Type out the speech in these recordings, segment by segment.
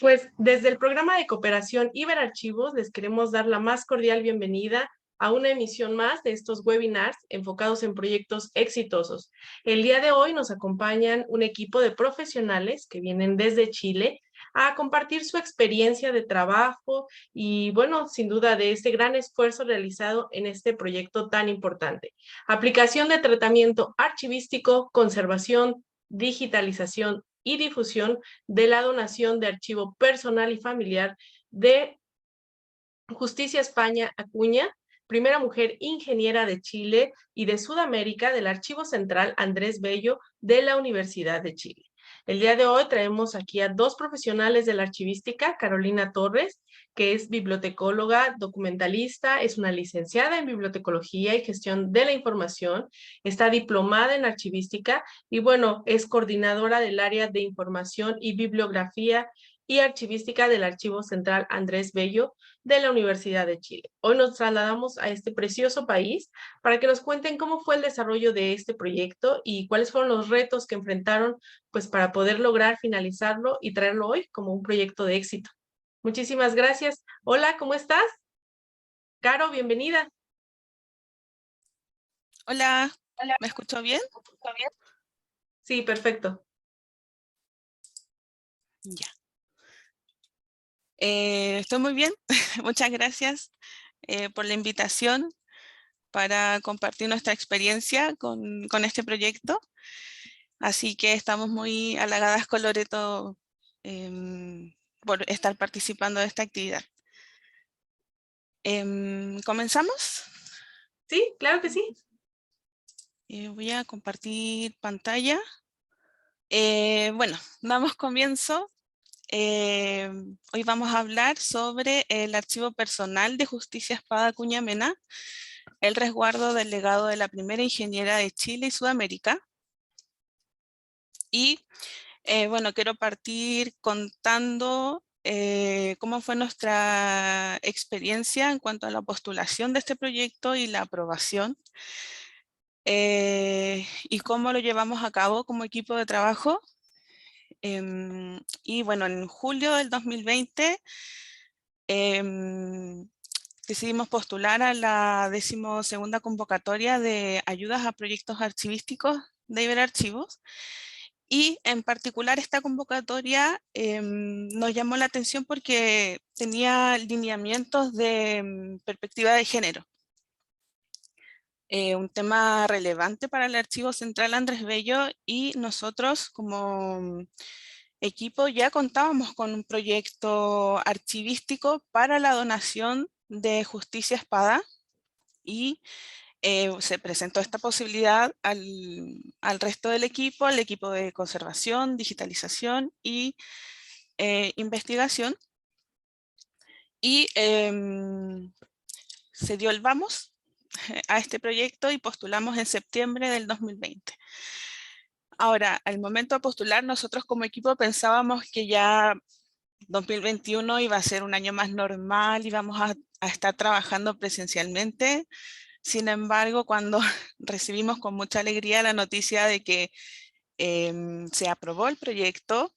Pues desde el programa de cooperación Iberarchivos les queremos dar la más cordial bienvenida a una emisión más de estos webinars enfocados en proyectos exitosos. El día de hoy nos acompañan un equipo de profesionales que vienen desde Chile a compartir su experiencia de trabajo y, bueno, sin duda de este gran esfuerzo realizado en este proyecto tan importante. Aplicación de tratamiento archivístico, conservación, digitalización y difusión de la donación de archivo personal y familiar de Justicia España Acuña, primera mujer ingeniera de Chile y de Sudamérica del Archivo Central Andrés Bello de la Universidad de Chile. El día de hoy traemos aquí a dos profesionales de la archivística, Carolina Torres, que es bibliotecóloga, documentalista, es una licenciada en bibliotecología y gestión de la información, está diplomada en archivística y bueno, es coordinadora del área de información y bibliografía y archivística del Archivo Central Andrés Bello de la Universidad de Chile. Hoy nos trasladamos a este precioso país para que nos cuenten cómo fue el desarrollo de este proyecto y cuáles fueron los retos que enfrentaron pues para poder lograr finalizarlo y traerlo hoy como un proyecto de éxito. Muchísimas gracias. Hola, ¿cómo estás? Caro, bienvenida. Hola, Hola, ¿me escucho bien? ¿está bien? Sí, perfecto. Ya. Estoy muy bien. Muchas gracias por la invitación para compartir nuestra experiencia con este proyecto. Así que estamos muy halagadas con Loreto por estar participando de esta actividad. ¿Comenzamos? Sí, claro que sí. Voy a compartir pantalla. Bueno, damos comienzo. Hoy vamos a hablar sobre el archivo personal de Justicia Espada Acuña Mena, el resguardo del legado de la primera ingeniera de Chile y Sudamérica. Y bueno, quiero partir contando cómo fue nuestra experiencia en cuanto a la postulación de este proyecto y la aprobación, y cómo lo llevamos a cabo como equipo de trabajo. Y bueno, en julio del 2020 decidimos postular a la 12ª convocatoria de ayudas a proyectos archivísticos de Iberarchivos. Y en particular esta convocatoria nos llamó la atención porque tenía lineamientos de perspectiva de género. Un tema relevante para el Archivo Central Andrés Bello, y nosotros como equipo ya contábamos con un proyecto archivístico para la donación de Justicia Espada, y se presentó esta posibilidad al resto del equipo, al equipo de conservación, digitalización y investigación, y se dio el vamos a este proyecto y postulamos en septiembre del 2020. Ahora, al momento de postular, nosotros como equipo pensábamos que ya 2021 iba a ser un año más normal, íbamos a estar trabajando presencialmente. Sin embargo, cuando recibimos con mucha alegría la noticia de que se aprobó el proyecto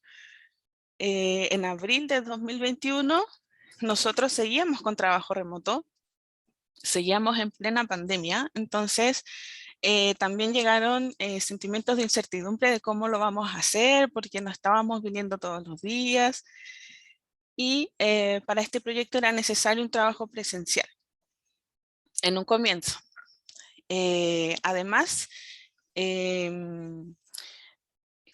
en abril de 2021, nosotros seguíamos con trabajo remoto, seguíamos en plena pandemia. Entonces también llegaron sentimientos de incertidumbre de cómo lo vamos a hacer, porque no estábamos viniendo todos los días, y para este proyecto era necesario un trabajo presencial en un comienzo. Además,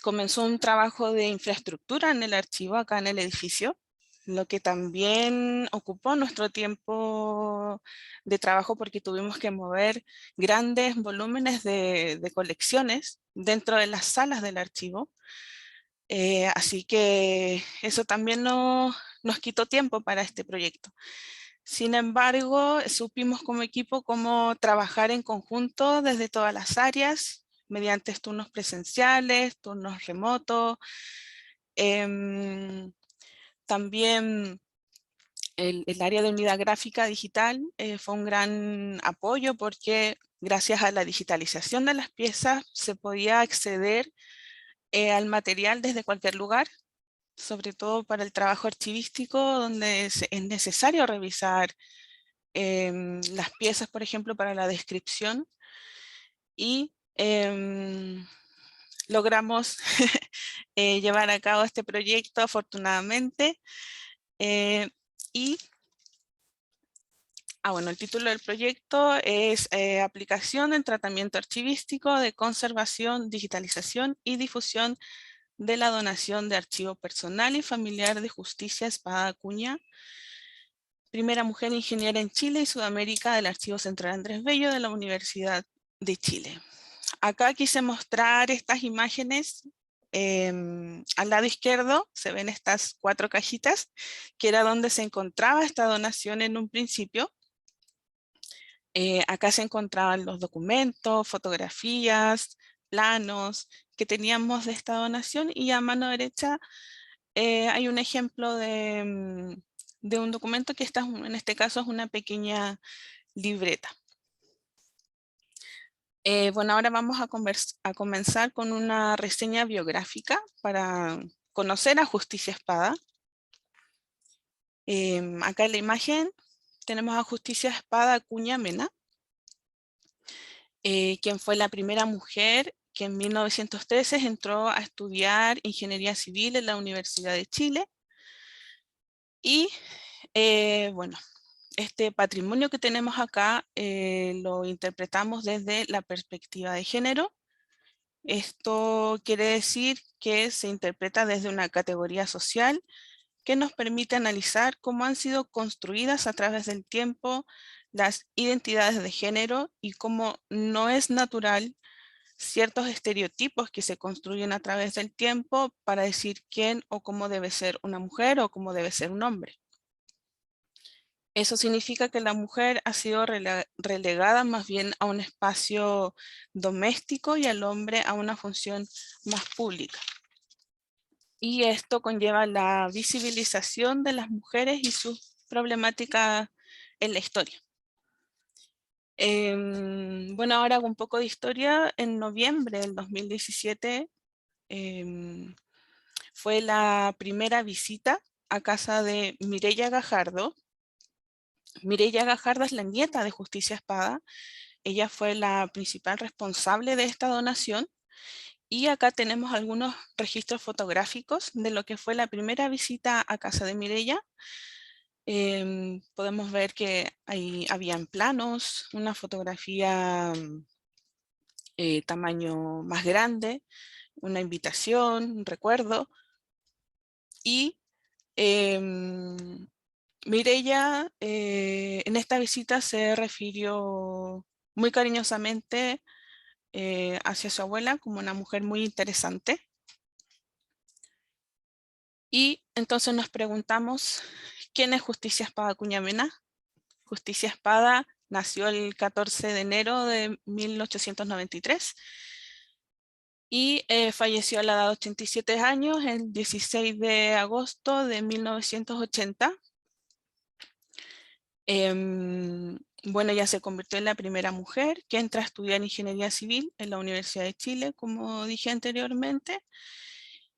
comenzó un trabajo de infraestructura en el archivo, acá en el edificio, lo que también ocupó nuestro tiempo de trabajo, porque tuvimos que mover grandes volúmenes de colecciones dentro de las salas del archivo. Así que eso también nos quitó tiempo para este proyecto. Sin embargo, supimos como equipo cómo trabajar en conjunto desde todas las áreas, mediante turnos presenciales, turnos remotos. También el área de unidad gráfica digital fue un gran apoyo, porque gracias a la digitalización de las piezas se podía acceder al material desde cualquier lugar. sobre todo para el trabajo archivístico, donde es necesario revisar las piezas, por ejemplo, para la descripción, y logramos llevar a cabo este proyecto afortunadamente. Y bueno, el título del proyecto es Aplicación en tratamiento archivístico de conservación, digitalización y difusión de la donación de archivo personal y familiar de Justicia Espada Acuña, primera mujer ingeniera en Chile y Sudamérica del Archivo Central Andrés Bello de la Universidad de Chile. Acá quise mostrar estas imágenes. Al lado izquierdo se ven estas 4 cajitas, que era donde se encontraba esta donación en un principio. Acá se encontraban los documentos, fotografías, planos que teníamos de esta donación, y a mano derecha hay un ejemplo de un documento que en este caso es una pequeña libreta. Bueno, ahora vamos a comenzar con una reseña biográfica para conocer a Justicia Espada. Acá en la imagen tenemos a Justicia Espada Acuña Mena, quien fue la primera mujer que en 1913 entró a estudiar Ingeniería Civil en la Universidad de Chile. Y bueno, este patrimonio que tenemos acá lo interpretamos desde la perspectiva de género. Esto quiere decir que se interpreta desde una categoría social que nos permite analizar cómo han sido construidas a través del tiempo las identidades de género y cómo no es natural ciertos estereotipos que se construyen a través del tiempo para decir quién o cómo debe ser una mujer o cómo debe ser un hombre. Eso significa que la mujer ha sido relegada más bien a un espacio doméstico y al hombre a una función más pública. Y esto conlleva la visibilización de las mujeres y sus problemáticas en la historia. Bueno, ahora hago un poco de historia. En noviembre del 2017 fue la primera visita a casa de Mireya Gajardo. Mireya Gajardo es la nieta de Justicia Espada. Ella fue la principal responsable de esta donación. Y acá tenemos algunos registros fotográficos de lo que fue la primera visita a casa de Mireya. Podemos ver que ahí habían planos, una fotografía tamaño más grande, una invitación, un recuerdo. Y Mireya en esta visita se refirió muy cariñosamente hacia su abuela como una mujer muy interesante. Y entonces nos preguntamos, ¿quién es Justicia Espada Acuña Mena? Justicia Espada nació el 14 de enero de 1893 y falleció a la edad de 87 años el 16 de agosto de 1980. Bueno, ella se convirtió en la primera mujer que entra a estudiar Ingeniería Civil en la Universidad de Chile, como dije anteriormente.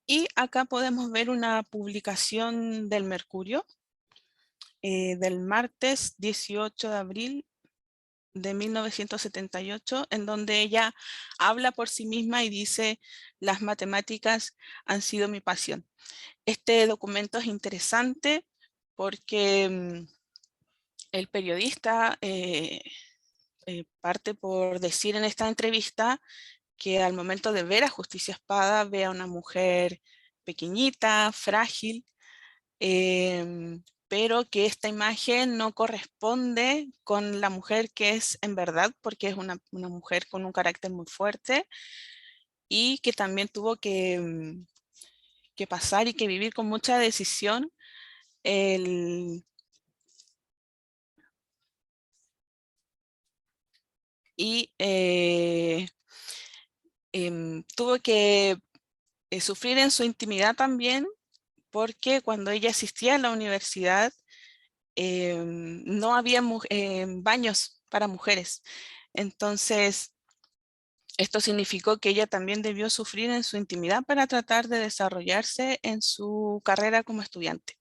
Y acá podemos ver una publicación del Mercurio del martes 18 de abril de 1978, en donde ella habla por sí misma y dice: las matemáticas han sido mi pasión. Este documento es interesante porque el periodista parte por decir en esta entrevista que al momento de ver a Justicia Espada ve a una mujer pequeñita, frágil, pero que esta imagen no corresponde con la mujer que es en verdad, porque es una mujer con un carácter muy fuerte y que también tuvo que pasar y que vivir con mucha decisión y tuvo que sufrir en su intimidad también, porque cuando ella asistía a la universidad no había baños para mujeres. Entonces Esto significó que ella también debió sufrir en su intimidad para tratar de desarrollarse en su carrera como estudiante.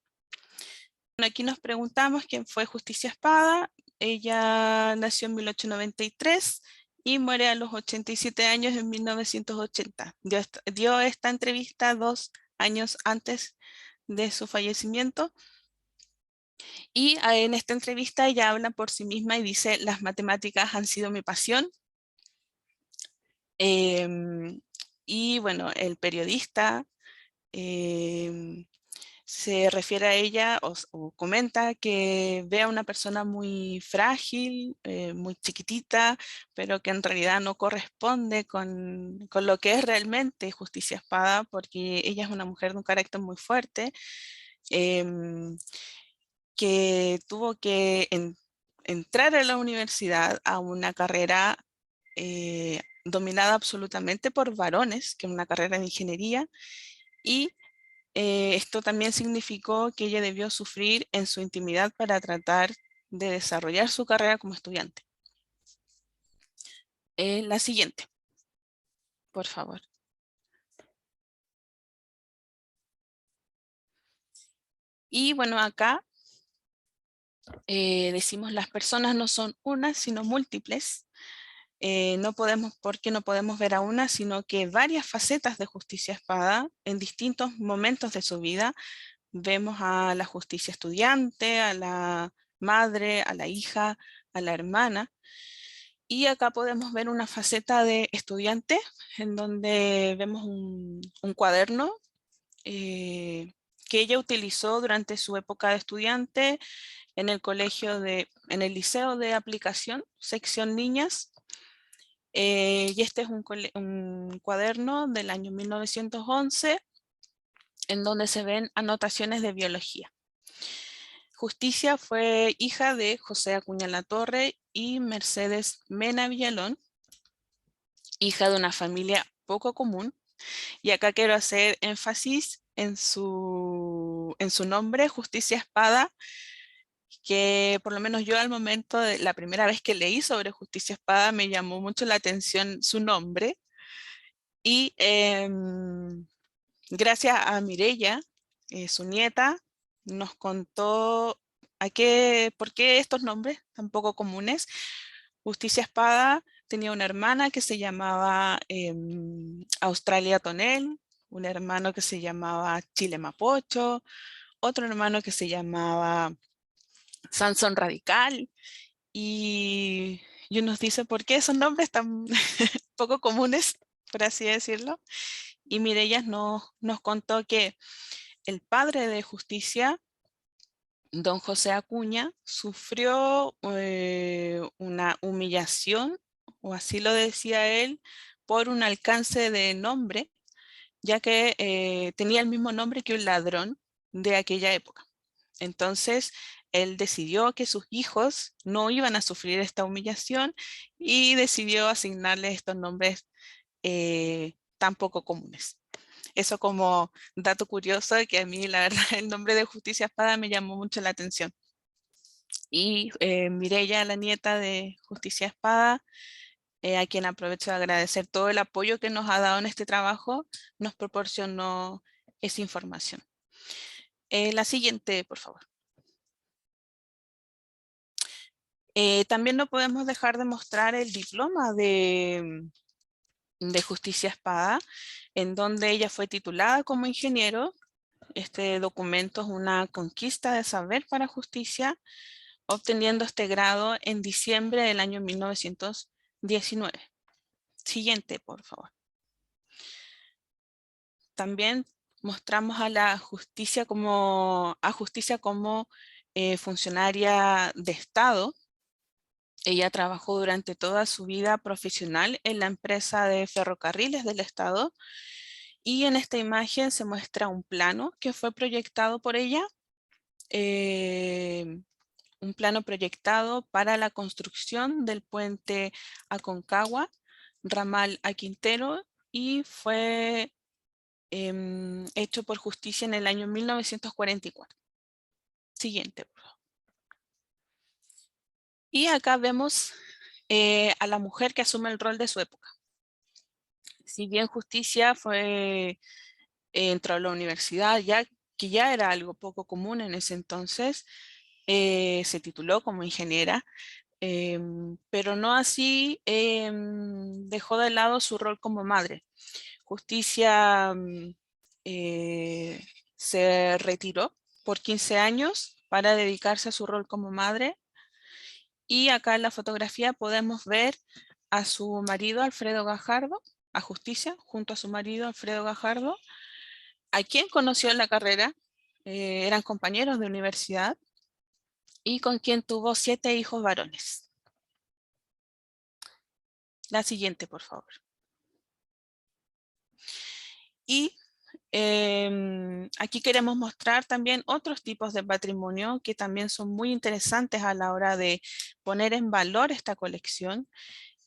Bueno, aquí nos preguntamos quién fue Justicia Espada. Ella nació en 1893 y muere a los 87 años en 1980. Dio esta entrevista 2 años antes de su fallecimiento. Y en esta entrevista ella habla por sí misma y dice: las matemáticas han sido mi pasión. Y bueno, el periodista se refiere a ella o comenta que ve a una persona muy frágil, muy chiquitita, pero que en realidad no corresponde con lo que es realmente Justicia Espada, porque ella es una mujer de un carácter muy fuerte, em, que tuvo que entrar a la universidad a una carrera dominada absolutamente por varones, que es una carrera de ingeniería, y esto también significó que ella debió sufrir en su intimidad para tratar de desarrollar su carrera como estudiante. La siguiente, por favor. Y bueno, acá decimos: las personas no son unas, sino múltiples. No podemos, porque no podemos ver a una, sino que varias facetas de Justicia Espada en distintos momentos de su vida. Vemos a la justicia estudiante, a la madre, a la hija, a la hermana. Y acá podemos ver una faceta de estudiante, en donde vemos un cuaderno que ella utilizó durante su época de estudiante en en el liceo de aplicación, sección niñas. Y este es un cuaderno del año 1911, en donde se ven anotaciones de biología. Justicia fue hija de José Acuña Latorre y Mercedes Mena Villalón, hija de una familia poco común. Y acá quiero hacer énfasis en su nombre, Justicia Espada, que por lo menos yo al momento de la primera vez que leí sobre Justicia Espada me llamó mucho la atención su nombre. Y gracias a Mireya, su nieta, nos contó por qué estos nombres tan poco comunes. Justicia Espada tenía una hermana que se llamaba Australia Tonel, un hermano que se llamaba Chile Mapocho, otro hermano que se llamaba Sansón Radical, y nos dice por qué esos nombres tan poco comunes, por así decirlo. Y Mireya nos contó que el padre de Justicia, don José Acuña, sufrió una humillación, o así lo decía él, por un alcance de nombre, ya que tenía el mismo nombre que un ladrón de aquella época. Entonces, él decidió que sus hijos no iban a sufrir esta humillación y decidió asignarles estos nombres tan poco comunes. Eso como dato curioso, que a mí la verdad el nombre de Justicia Espada me llamó mucho la atención. Y Mireya, la nieta de Justicia Espada, a quien aprovecho de agradecer todo el apoyo que nos ha dado en este trabajo, nos proporcionó esa información. La siguiente, por favor. También no podemos dejar de mostrar el diploma de Justicia Espada, en donde ella fue titulada como ingeniero. Este documento es una conquista de saber para Justicia, obteniendo este grado en diciembre del año 1919. Siguiente, por favor. También mostramos a la Justicia como funcionaria de Estado. Ella trabajó durante toda su vida profesional en la empresa de ferrocarriles del Estado, y en esta imagen se muestra un plano que fue proyectado por ella, eh, un plano proyectado para la construcción del puente Aconcagua, ramal a Quintero, y fue hecho por Justicia en el año 1944. Siguiente, por favor. Y acá vemos a la mujer que asume el rol de su época. Si bien Justicia entró a la universidad, que ya era algo poco común en ese entonces, se tituló como ingeniera, pero no así dejó de lado su rol como madre. Justicia se retiró por 15 años para dedicarse a su rol como madre, y acá en la fotografía podemos ver a su marido Alfredo Gajardo, a Justicia, junto a su marido Alfredo Gajardo, a quien conoció en la carrera, eran compañeros de universidad, y con quien tuvo 7 hijos varones. La siguiente, por favor. Y aquí queremos mostrar también otros tipos de patrimonio que también son muy interesantes a la hora de poner en valor esta colección,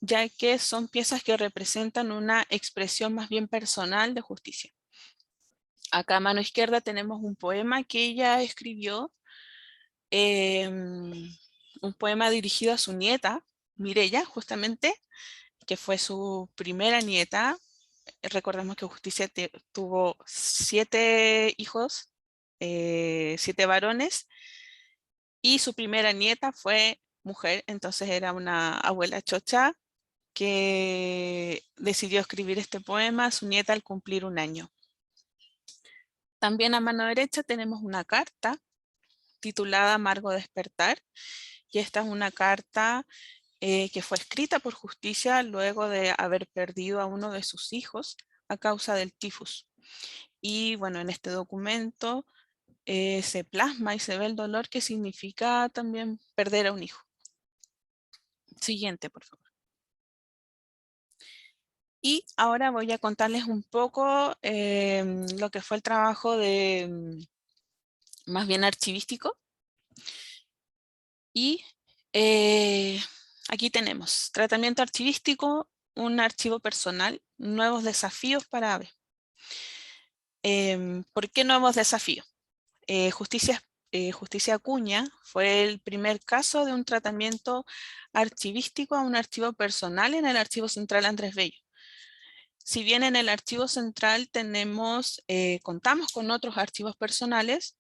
ya que son piezas que representan una expresión más bien personal de Justicia. Acá a mano izquierda tenemos un poema que ella escribió, un poema dirigido a su nieta, Mireya, justamente, que fue su primera nieta. Recordemos que Justicia tuvo 7 hijos, 7 varones, y su primera nieta fue mujer, entonces era una abuela chocha que decidió escribir este poema a su nieta al cumplir 1 año. También a mano derecha tenemos una carta titulada Amargo Despertar, y esta es una carta que fue escrita por Justicia luego de haber perdido a uno de sus hijos a causa del tifus. Y bueno, en este documento se plasma y se ve el dolor que significa también perder a un hijo. Siguiente, por favor. Y ahora voy a contarles un poco lo que fue el trabajo de más bien archivístico. Y aquí tenemos tratamiento archivístico, un archivo personal, nuevos desafíos para AVE. ¿Por qué nuevos desafíos? Justicia Acuña fue el primer caso de un tratamiento archivístico a un archivo personal en el Archivo Central Andrés Bello. Si bien en el Archivo Central contamos con otros archivos personales,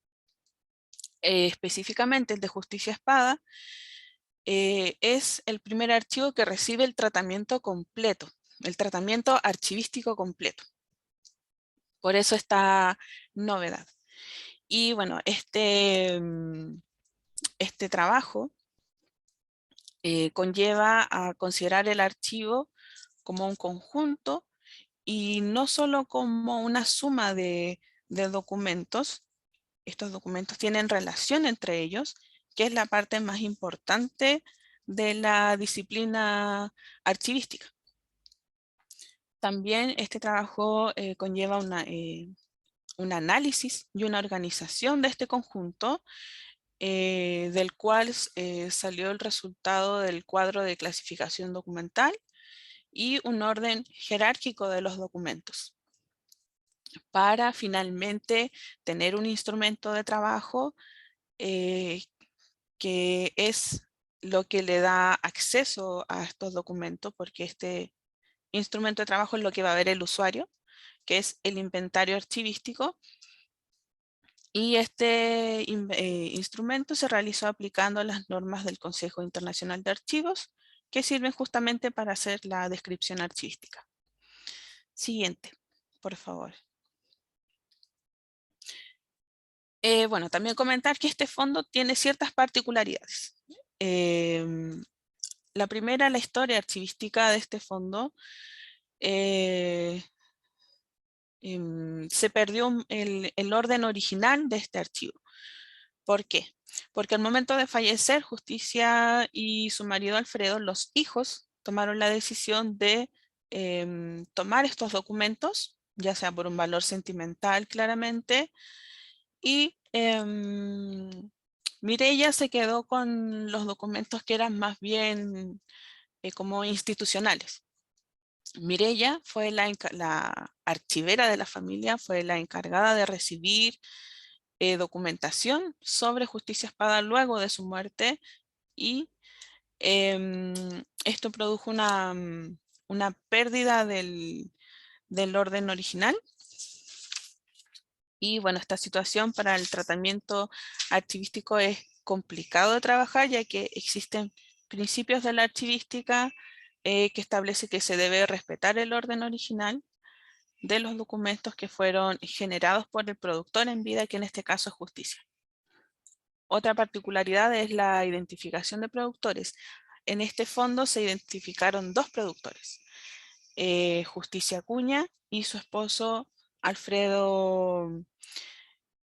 específicamente el de Justicia Espada, es el primer archivo que recibe el tratamiento completo, el tratamiento archivístico completo. Por eso esta novedad. Y bueno, este trabajo conlleva a considerar el archivo como un conjunto y no solo como una suma de documentos. Estos documentos tienen relación entre ellos, que es la parte más importante de la disciplina archivística. También este trabajo conlleva un análisis y una organización de este conjunto, del cual salió el resultado del cuadro de clasificación documental y un orden jerárquico de los documentos, para finalmente tener un instrumento de trabajo que es lo que le da acceso a estos documentos, porque este instrumento de trabajo es lo que va a ver el usuario, que es el inventario archivístico. Y este instrumento se realizó aplicando las normas del Consejo Internacional de Archivos, que sirven justamente para hacer la descripción archivística. Siguiente, por favor. Bueno, también comentar que este fondo tiene ciertas particularidades. La primera, la historia archivística de este fondo. Se perdió el orden original de este archivo. ¿Por qué? Porque al momento de fallecer, Justicia y su marido Alfredo, los hijos, tomaron la decisión de tomar estos documentos, ya sea por un valor sentimental claramente, y Mireya se quedó con los documentos que eran más bien como institucionales. Mireya fue la archivera de la familia, fue la encargada de recibir documentación sobre Justicia Espada luego de su muerte, y esto produjo una pérdida del orden original. Y bueno, esta situación para el tratamiento archivístico es complicado de trabajar, ya que existen principios de la archivística que establece que se debe respetar el orden original de los documentos que fueron generados por el productor en vida, que en este caso es Justicia. Otra particularidad es la identificación de productores. En este fondo se identificaron dos productores, Justicia Acuña y su esposo Alfredo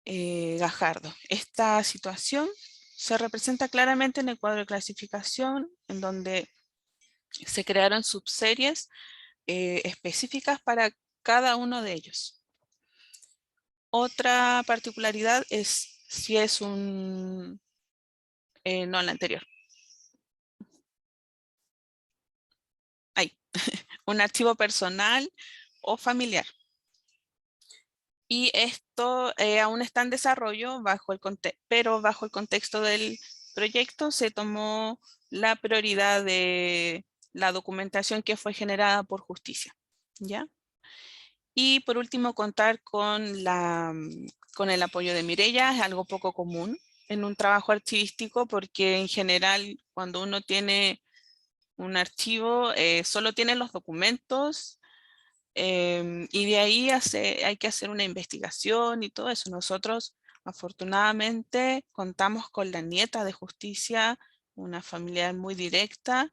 Gajardo. Esta situación se representa claramente en el cuadro de clasificación, en donde se crearon subseries específicas para cada uno de ellos. Otra particularidad es si es un... no, la anterior. Ahí. Un archivo personal o familiar. Y esto aún está en desarrollo, pero bajo el contexto del proyecto se tomó la prioridad de la documentación que fue generada por Justicia, ¿ya? Y por último, contar con el apoyo de Mireia es algo poco común en un trabajo archivístico, porque en general cuando uno tiene un archivo solo tiene los documentos y de ahí hay que hacer una investigación y todo eso. Nosotros afortunadamente contamos con la nieta de Justicia, una familiar muy directa,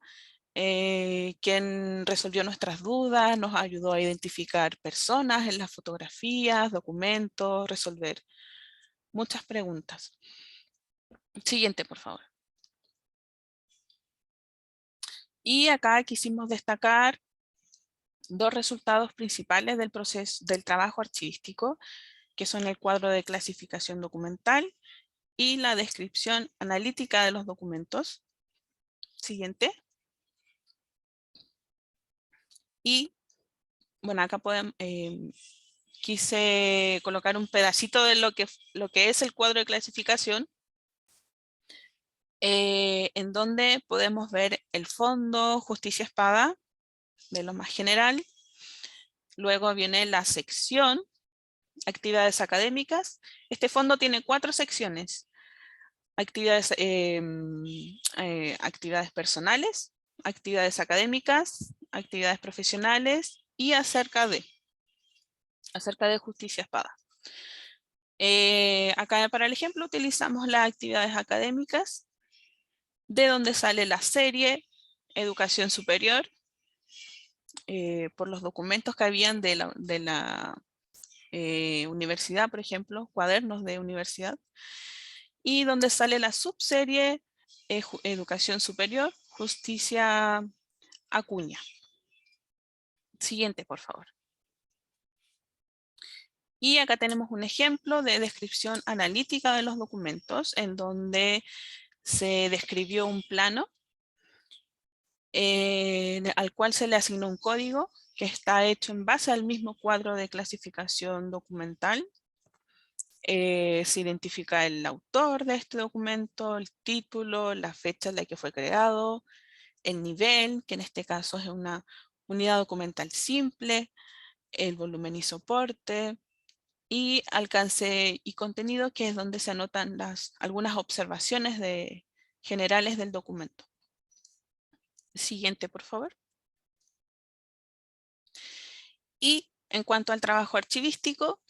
quien resolvió nuestras dudas, nos ayudó a identificar personas en las fotografías, documentos, resolver muchas preguntas. Siguiente, por favor. Y acá quisimos destacar dos resultados principales del proceso del trabajo archivístico, que son el cuadro de clasificación documental y la descripción analítica de los documentos. Siguiente. Y bueno, acá podemos, quise colocar un pedacito de lo que es el cuadro de clasificación, en donde podemos ver el fondo, justicia espada, de lo más general. Luego viene la sección, actividades académicas. Este fondo tiene 4 secciones. Actividades personales, actividades académicas, actividades profesionales y acerca de justicia espada. Acá para el ejemplo utilizamos las actividades académicas, de donde sale la serie Educación Superior, por los documentos que habían de la universidad, por ejemplo, cuadernos de universidad, y donde sale la subserie Educación Superior, Justicia Acuña. Siguiente, por favor. Y acá tenemos un ejemplo de descripción analítica de los documentos, en donde se describió un plano al cual se le asignó un código que está hecho en base al mismo cuadro de clasificación documental. Se identifica el autor de este documento, el título, la fecha en la que fue creado, el nivel, que en este caso es una unidad documental simple, el volumen y soporte, y alcance y contenido, que es donde se anotan algunas observaciones generales del documento. Siguiente, por favor. Y en cuanto al trabajo archivístico,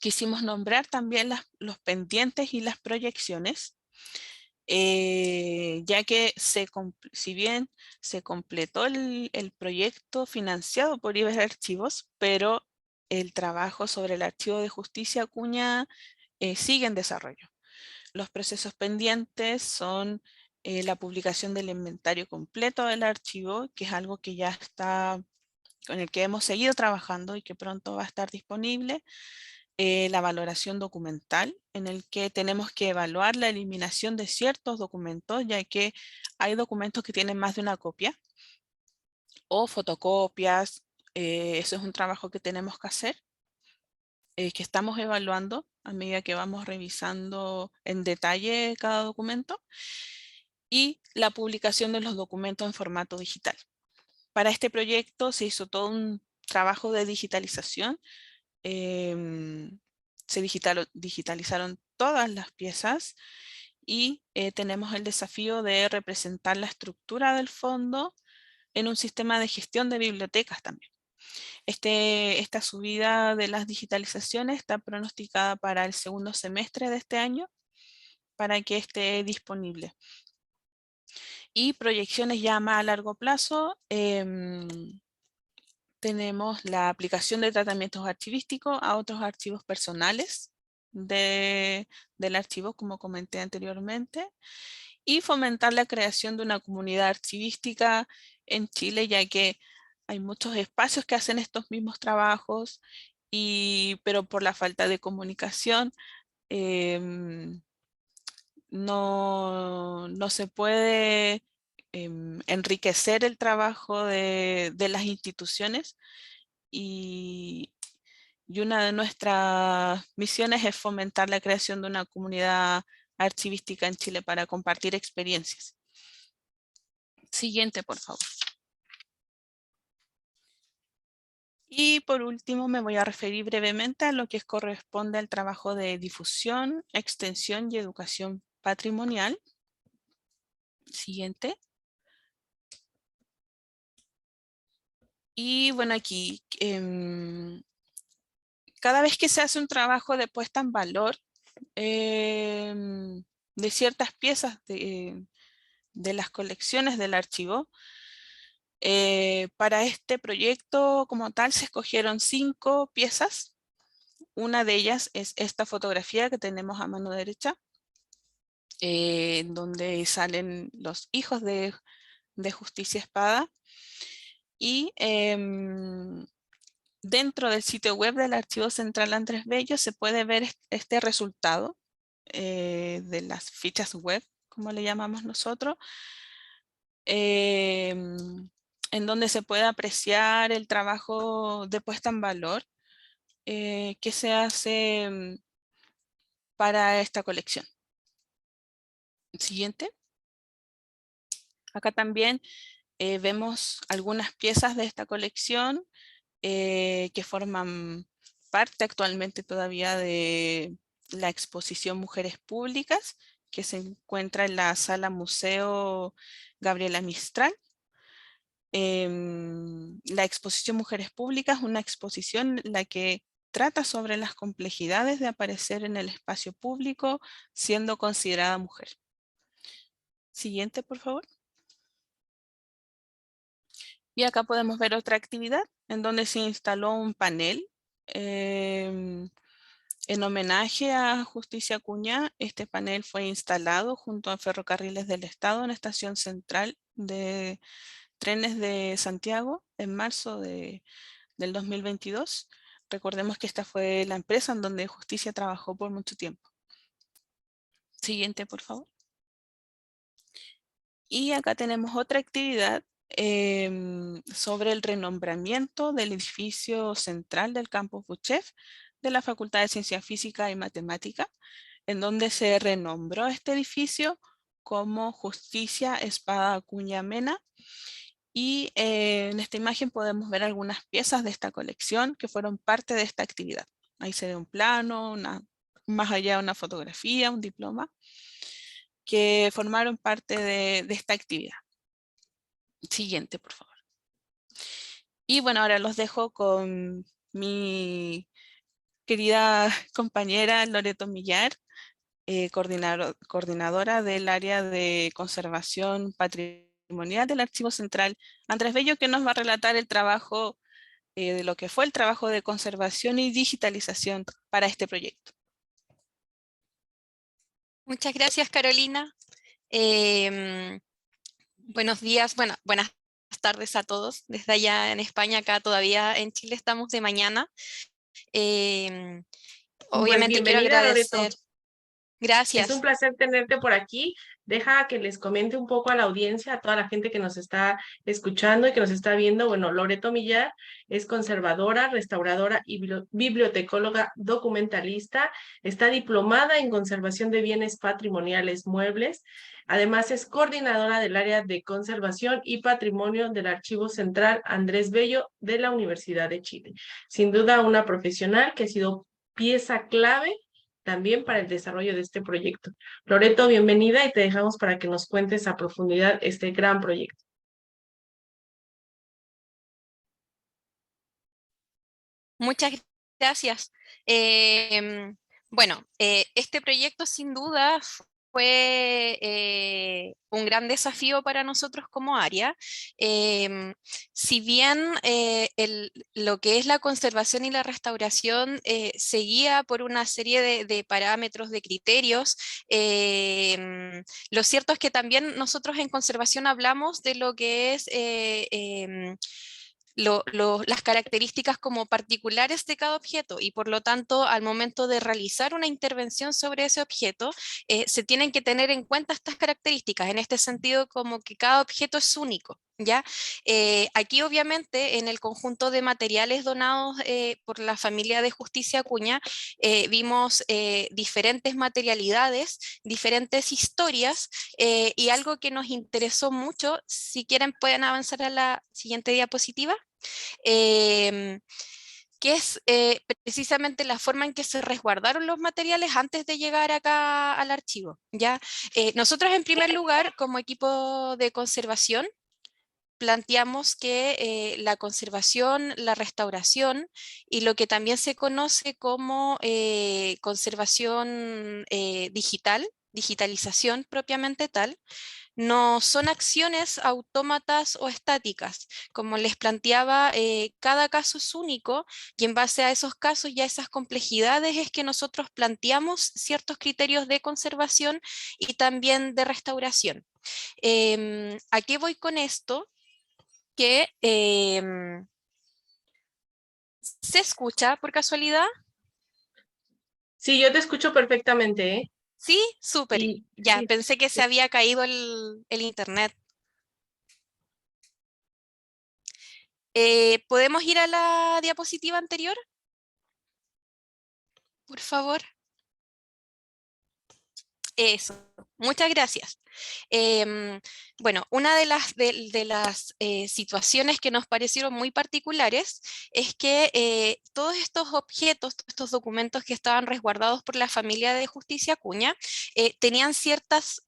quisimos nombrar también los pendientes y las proyecciones, ya que si bien se completó el proyecto financiado por Iberarchivos, pero el trabajo sobre el archivo de Justicia Acuña sigue en desarrollo. Los procesos pendientes son la publicación del inventario completo del archivo, que es algo que ya está, con el que hemos seguido trabajando y que pronto va a estar disponible. La valoración documental, en el que tenemos que evaluar la eliminación de ciertos documentos, ya que hay documentos que tienen más de una copia o fotocopias. Eso es un trabajo que tenemos que hacer, que estamos evaluando a medida que vamos revisando en detalle cada documento, y la publicación de los documentos en formato digital. Para este proyecto se hizo todo un trabajo de digitalización. Se digitalizaron todas las piezas y tenemos el desafío de representar la estructura del fondo en un sistema de gestión de bibliotecas también. Esta subida de las digitalizaciones está pronosticada para el segundo semestre de este año para que esté disponible. Y proyecciones ya más a largo plazo, tenemos la aplicación de tratamientos archivísticos a otros archivos personales del archivo, como comenté anteriormente, y fomentar la creación de una comunidad archivística en Chile, ya que hay muchos espacios que hacen estos mismos trabajos, pero por la falta de comunicación no se puede enriquecer el trabajo de las instituciones, y una de nuestras misiones es fomentar la creación de una comunidad archivística en Chile para compartir experiencias. Siguiente, por favor. Y por último me voy a referir brevemente a lo que corresponde al trabajo de difusión, extensión y educación patrimonial. Siguiente. Y bueno, aquí cada vez que se hace un trabajo de puesta en valor de ciertas piezas de las colecciones del archivo, para este proyecto como tal se escogieron 5 piezas. Una de ellas es esta fotografía que tenemos a mano derecha, donde salen los hijos de Justicia Espada. Y dentro del sitio web del Archivo Central Andrés Bello se puede ver este resultado de las fichas web, como le llamamos nosotros, en donde se puede apreciar el trabajo de puesta en valor que se hace para esta colección. Siguiente. Acá también vemos algunas piezas de esta colección que forman parte actualmente todavía de la exposición Mujeres Públicas, que se encuentra en la Sala Museo Gabriela Mistral. La exposición Mujeres Públicas es una exposición en la que trata sobre las complejidades de aparecer en el espacio público siendo considerada mujer. Siguiente, por favor. Y acá podemos ver otra actividad en donde se instaló un panel en homenaje a Justicia Acuña. Este panel fue instalado junto a Ferrocarriles del Estado en la estación central de trenes de Santiago en marzo del 2022. Recordemos que esta fue la empresa en donde Justicia trabajó por mucho tiempo. Siguiente, por favor. Y acá tenemos otra actividad sobre el renombramiento del edificio central del campus Buchef de la Facultad de Ciencia Física y Matemática, en donde se renombró este edificio como Justicia Espada Acuña Mena. Y en esta imagen podemos ver algunas piezas de esta colección que fueron parte de esta actividad. Ahí se ve un plano, más allá una fotografía, un diploma, que formaron parte de esta actividad. Siguiente, por favor. Y bueno, ahora los dejo con mi querida compañera Loreto Millar, coordinadora del área de conservación patrimonial del Archivo Central Andrés Bello, que nos va a relatar el trabajo de lo que fue el trabajo de conservación y digitalización para este proyecto. Muchas gracias, Carolina. Buenos días, buenas tardes a todos. Desde allá en España, acá todavía en Chile estamos de mañana. Pues Obviamente quiero bienvenida, agradecer. Loreto. Es un Gracias. placer tenerte por aquí. Deja que les comente un poco a la audiencia, a toda la gente que nos está escuchando y que nos está viendo. Bueno, Loreto Millar es conservadora, restauradora y bibliotecóloga documentalista. Está diplomada en conservación de bienes patrimoniales muebles. Además, es coordinadora del área de conservación y patrimonio del Archivo Central Andrés Bello de la Universidad de Chile. Sin duda, una profesional que ha sido pieza clave también para el desarrollo de este proyecto. Loreto, bienvenida y te dejamos para que nos cuentes a profundidad este gran proyecto. Muchas gracias. Bueno, este proyecto sin duda fue un gran desafío para nosotros como área. Si bien lo que es la conservación y la restauración seguía por una serie de parámetros, de criterios, lo cierto es que también nosotros en conservación hablamos de lo que es las características como particulares de cada objeto y por lo tanto al momento de realizar una intervención sobre ese objeto se tienen que tener en cuenta estas características, en este sentido como que cada objeto es único. ¿Ya? Aquí obviamente en el conjunto de materiales donados por la familia de Justicia Acuña vimos diferentes materialidades, diferentes historias y algo que nos interesó mucho, si quieren pueden avanzar a la siguiente diapositiva, em, que es precisamente la forma en que se resguardaron los materiales antes de llegar acá al archivo. ¿Ya? Nosotros en primer lugar como equipo de conservación planteamos que la conservación, la restauración y lo que también se conoce como conservación digital, digitalización propiamente tal, no son acciones autómatas o estáticas. Como les planteaba, cada caso es único y en base a esos casos y a esas complejidades es que nosotros planteamos ciertos criterios de conservación y también de restauración. ¿A qué voy con esto? Que se escucha por casualidad. Sí, yo te escucho perfectamente, ¿eh? Sí, súper. Y Ya, sí, pensé que se había caído el internet. ¿Podemos ir a la diapositiva anterior, por favor? Eso, muchas gracias. Bueno, una de las situaciones que nos parecieron muy particulares es que todos estos objetos, todos estos documentos que estaban resguardados por la familia de Justicia Acuña, tenían ciertos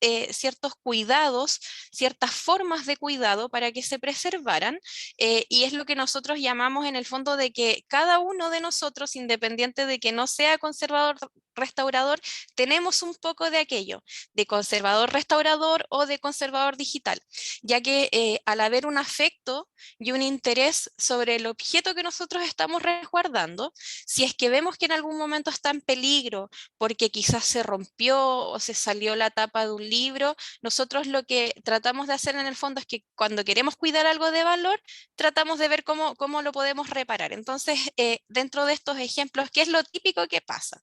cuidados, ciertas formas de cuidado para que se preservaran, y es lo que nosotros llamamos en el fondo de que cada uno de nosotros, independiente de que no sea conservador, restaurador, tenemos un poco de aquello, de conservador restaurador o de conservador digital, ya que al haber un afecto y un interés sobre el objeto que nosotros estamos resguardando, si es que vemos que en algún momento está en peligro porque quizás se rompió o se salió la tapa de un libro, nosotros lo que tratamos de hacer en el fondo es que cuando queremos cuidar algo de valor, tratamos de ver cómo lo podemos reparar. Entonces, dentro de estos ejemplos, ¿qué es lo típico que pasa?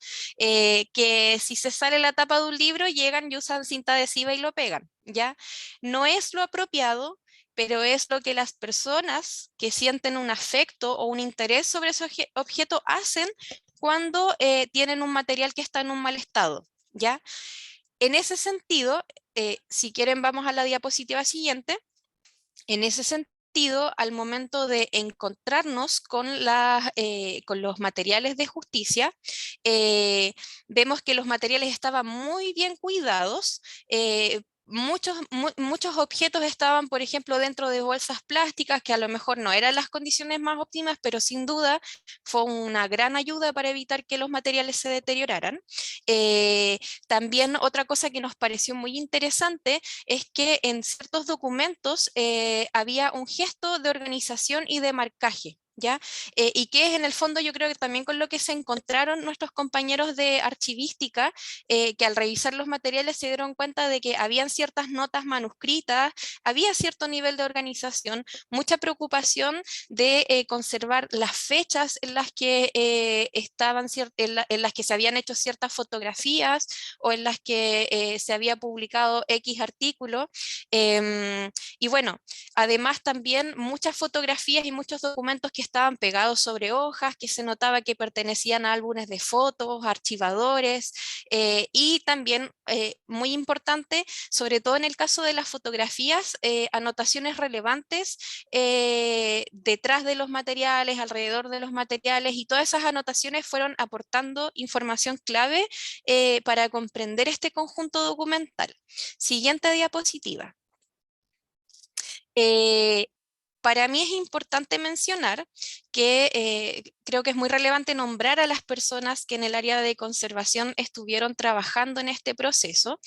Que si se sale la tapa de un libro, llegan y usan cinta adhesiva y lo pegan, ¿ya? No es lo apropiado, pero es lo que las personas que sienten un afecto o un interés sobre ese objeto hacen cuando tienen un material que está en un mal estado, ¿ya? En ese sentido, si quieren vamos a la diapositiva siguiente. En ese sentido, al momento de encontrarnos con los materiales de justicia, vemos que los materiales estaban muy bien cuidados. Muchos objetos estaban, por ejemplo, dentro de bolsas plásticas que a lo mejor no eran las condiciones más óptimas, pero sin duda fue una gran ayuda para evitar que los materiales se deterioraran. Eh, También otra cosa que nos pareció muy interesante es que en ciertos documentos había un gesto de organización y de marcaje, ¿Ya? Y que es en el fondo yo creo que también con lo que se encontraron nuestros compañeros de archivística, que al revisar los materiales se dieron cuenta de que habían ciertas notas manuscritas, había cierto nivel de organización, mucha preocupación de conservar las fechas en las que en las que se habían hecho ciertas fotografías o en las que se había publicado X artículo. Y bueno, además también muchas fotografías y muchos documentos que estaban pegados sobre hojas, que se notaba que pertenecían a álbumes de fotos, archivadores, y también, muy importante, sobre todo en el caso de las fotografías, anotaciones relevantes detrás de los materiales, alrededor de los materiales, y todas esas anotaciones fueron aportando información clave para comprender este conjunto documental. Siguiente diapositiva. Para mí es importante mencionar que creo que es muy relevante nombrar a las personas que en el área de conservación estuvieron trabajando en este proceso,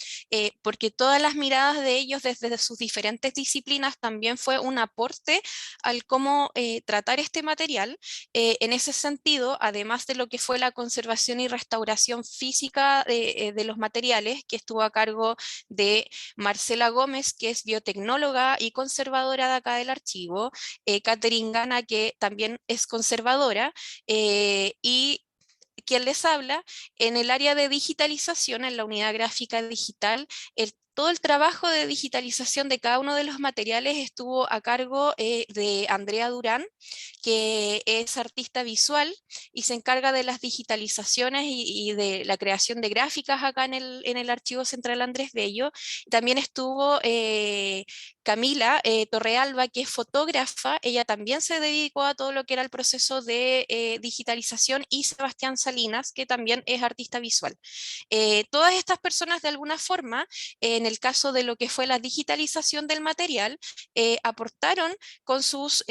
porque todas las miradas de ellos desde sus diferentes disciplinas también fue un aporte al cómo tratar este material. En ese sentido, además de lo que fue la conservación y restauración física de los materiales, que estuvo a cargo de Marcela Gómez, que es biotecnóloga y conservadora de acá del archivo, Catherine Gana, que también es conservadora, y quien les habla, en el área de digitalización, en la unidad gráfica digital, todo el trabajo de digitalización de cada uno de los materiales estuvo a cargo de Andrea Durán, que es artista visual y se encarga de las digitalizaciones y de la creación de gráficas acá en el Archivo Central Andrés Bello. También estuvo Camila Torrealba, que es fotógrafa, ella también se dedicó a todo lo que era el proceso de digitalización, y Sebastián Salinas, que también es artista visual. Todas estas personas de alguna forma, en el caso de lo que fue la digitalización del material, aportaron con sus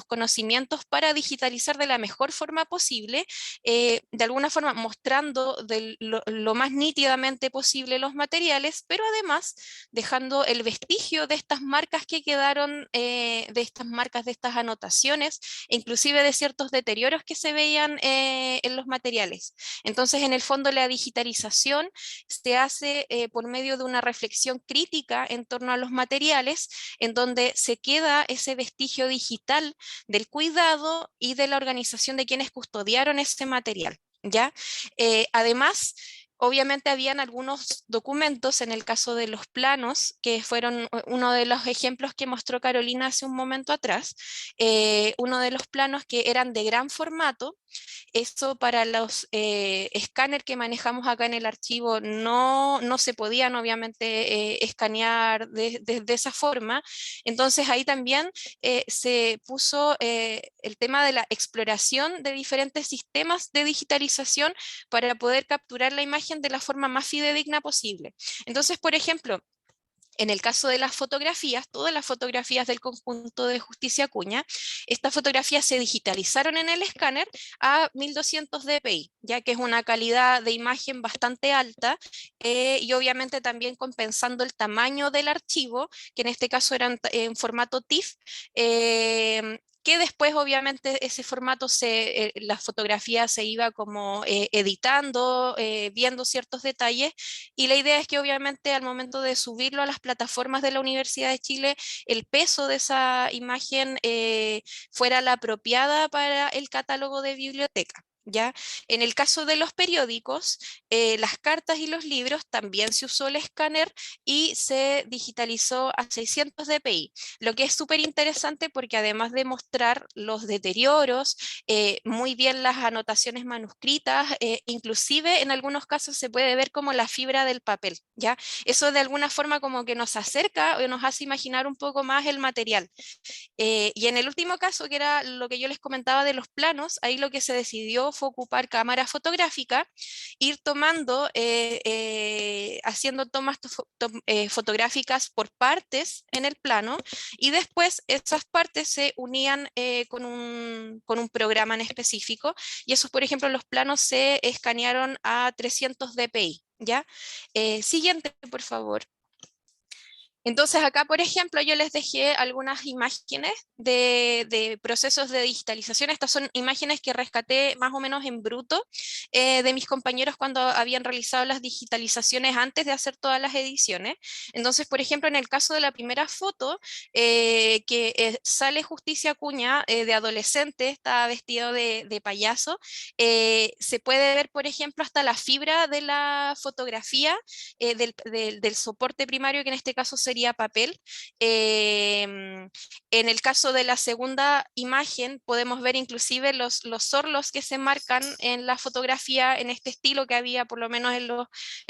conocimientos para digitalizar de la mejor forma posible, de alguna forma mostrando lo más nítidamente posible los materiales, pero además dejando el vestigio de estas marcas que quedaron, de estas marcas, de estas anotaciones, e inclusive de ciertos deterioros que se veían en los materiales. Entonces, en el fondo, la digitalización se hace por medio de una reflexión crítica en torno a los materiales, en donde se queda ese vestigio digital del cuidado y de la organización de quienes custodiaron ese material, ¿ya? Además, obviamente habían algunos documentos, en el caso de los planos, que fueron uno de los ejemplos que mostró Carolina hace un momento atrás, uno de los planos que eran de gran formato. Eso para los escáneres que manejamos acá en el archivo no se podían obviamente escanear de esa forma. Entonces ahí también se puso el tema de la exploración de diferentes sistemas de digitalización para poder capturar la imagen de la forma más fidedigna posible. Entonces, por ejemplo, en el caso de las fotografías, todas las fotografías del conjunto de Justicia Acuña, estas fotografías se digitalizaron en el escáner a 1200 dpi, ya que es una calidad de imagen bastante alta, y obviamente también compensando el tamaño del archivo, que en este caso era en formato TIFF, que después obviamente ese formato, la fotografía se iba como editando, viendo ciertos detalles, y la idea es que obviamente al momento de subirlo a las plataformas de la Universidad de Chile, el peso de esa imagen fuera la apropiada para el catálogo de biblioteca. ¿Ya? En el caso de los periódicos, las cartas y los libros, también se usó el escáner y se digitalizó a 600 dpi, lo que es súper interesante porque además de mostrar los deterioros, muy bien las anotaciones manuscritas, inclusive en algunos casos se puede ver como la fibra del papel, ¿ya? Eso de alguna forma como que nos acerca o nos hace imaginar un poco más el material. Y en el último caso, que era lo que yo les comentaba de los planos, ahí lo que se decidió fue ocupar cámara fotográfica, ir tomando, haciendo tomas fotográficas por partes en el plano, y después esas partes se unían con un programa en específico, y esos, por ejemplo, los planos se escanearon a 300 dpi, ¿ya? Siguiente, por favor. Entonces acá, por ejemplo, yo les dejé algunas imágenes de procesos de digitalización. Estas son imágenes que rescaté más o menos en bruto de mis compañeros cuando habían realizado las digitalizaciones antes de hacer todas las ediciones. Entonces, por ejemplo, en el caso de la primera foto, sale Justicia Acuña de adolescente, está vestido de payaso, se puede ver, por ejemplo, hasta la fibra de la fotografía del soporte primario, que en este caso sería papel. En el caso de la segunda imagen podemos ver inclusive los orlos que se marcan en la fotografía en este estilo que había por lo menos en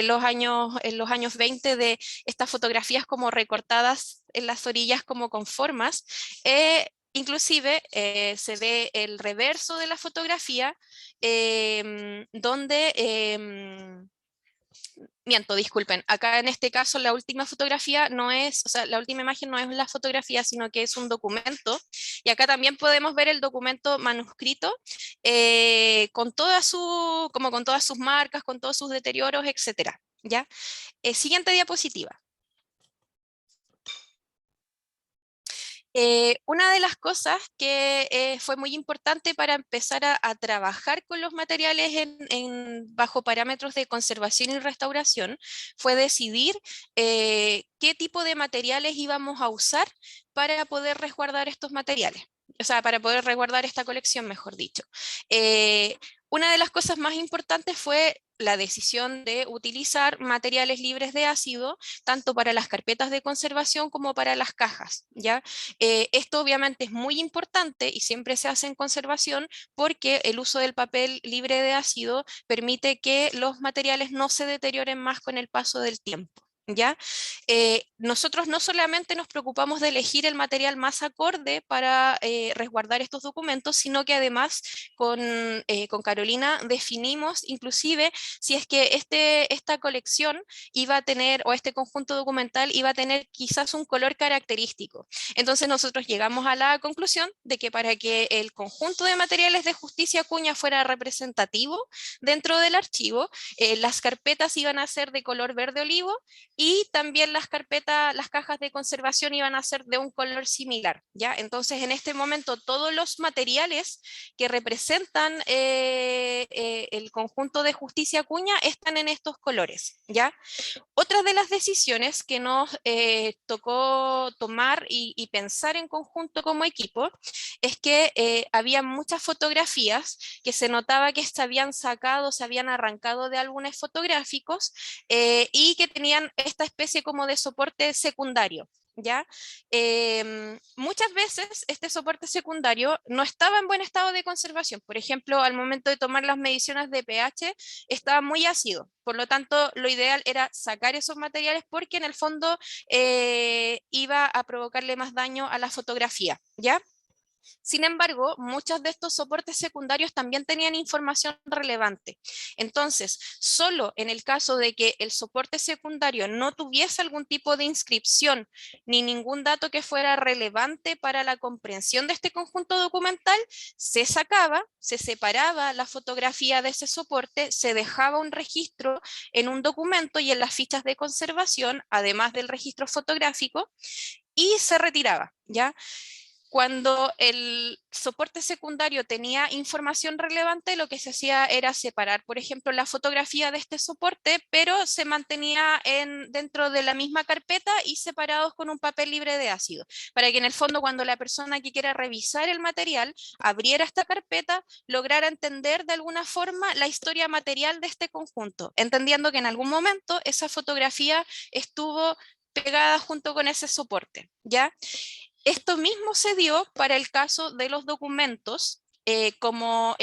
los años 20 de estas fotografías como recortadas en las orillas como con formas. Inclusive se ve el reverso de la fotografía donde... Miento, disculpen. Acá en este caso la última fotografía no es, o sea, la última imagen no es la fotografía, sino que es un documento. Y acá también podemos ver el documento manuscrito como con todas sus marcas, con todos sus deterioros, etcétera. ¿Ya? Siguiente diapositiva. Una de las cosas que fue muy importante para empezar a trabajar con los materiales bajo parámetros de conservación y restauración fue decidir qué tipo de materiales íbamos a usar para poder resguardar estos materiales. O sea, para poder resguardar esta colección, mejor dicho. Una de las cosas más importantes fue la decisión de utilizar materiales libres de ácido, tanto para las carpetas de conservación como para las cajas, ¿ya? Esto obviamente es muy importante y siempre se hace en conservación porque el uso del papel libre de ácido permite que los materiales no se deterioren más con el paso del tiempo. ¿Ya? Nosotros no solamente nos preocupamos de elegir el material más acorde para resguardar estos documentos, sino que además con Carolina definimos inclusive si es que esta colección iba a tener, o este conjunto documental iba a tener quizás un color característico. Entonces nosotros llegamos a la conclusión de que para que el conjunto de materiales de Justicia Acuña fuera representativo dentro del archivo, las carpetas iban a ser de color verde olivo y también las cajas de conservación iban a ser de un color similar, ¿ya? Entonces, en este momento, todos los materiales que representan el conjunto de Justicia Acuña están en estos colores, ¿ya? Otra de las decisiones que nos tocó tomar y pensar en conjunto como equipo es que había muchas fotografías que se notaba que se habían sacado, se habían arrancado de álbumes fotográficos y que tenían esta especie como de soporte secundario. ¿Ya? Muchas veces este soporte secundario no estaba en buen estado de conservación. Por ejemplo, al momento de tomar las mediciones de pH, estaba muy ácido. Por lo tanto, lo ideal era sacar esos materiales porque en el fondo iba a provocarle más daño a la fotografía. ¿Ya? Sin embargo, muchos de estos soportes secundarios también tenían información relevante. Entonces, solo en el caso de que el soporte secundario no tuviese algún tipo de inscripción ni ningún dato que fuera relevante para la comprensión de este conjunto documental, se sacaba, se separaba la fotografía de ese soporte, se dejaba un registro en un documento y en las fichas de conservación, además del registro fotográfico, y se retiraba, ¿ya? Cuando el soporte secundario tenía información relevante, lo que se hacía era separar, por ejemplo, la fotografía de este soporte, pero se mantenía dentro de la misma carpeta y separados con un papel libre de ácido, para que en el fondo cuando la persona que quiera revisar el material abriera esta carpeta, lograra entender de alguna forma la historia material de este conjunto, entendiendo que en algún momento esa fotografía estuvo pegada junto con ese soporte, ¿ya? Esto mismo se dio para el caso de los documentos, como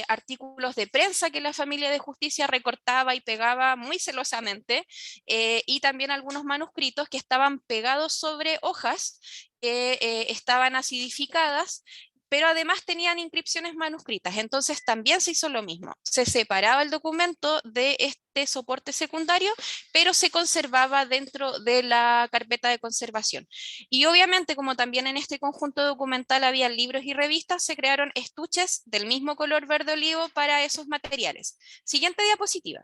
artículos de prensa que la familia de justicia recortaba y pegaba muy celosamente, y también algunos manuscritos que estaban pegados sobre hojas que estaban acidificadas, pero además tenían inscripciones manuscritas. Entonces también se hizo lo mismo. Se separaba el documento de este soporte secundario, pero se conservaba dentro de la carpeta de conservación. Y obviamente, como también en este conjunto documental había libros y revistas, se crearon estuches del mismo color verde olivo para esos materiales. Siguiente diapositiva.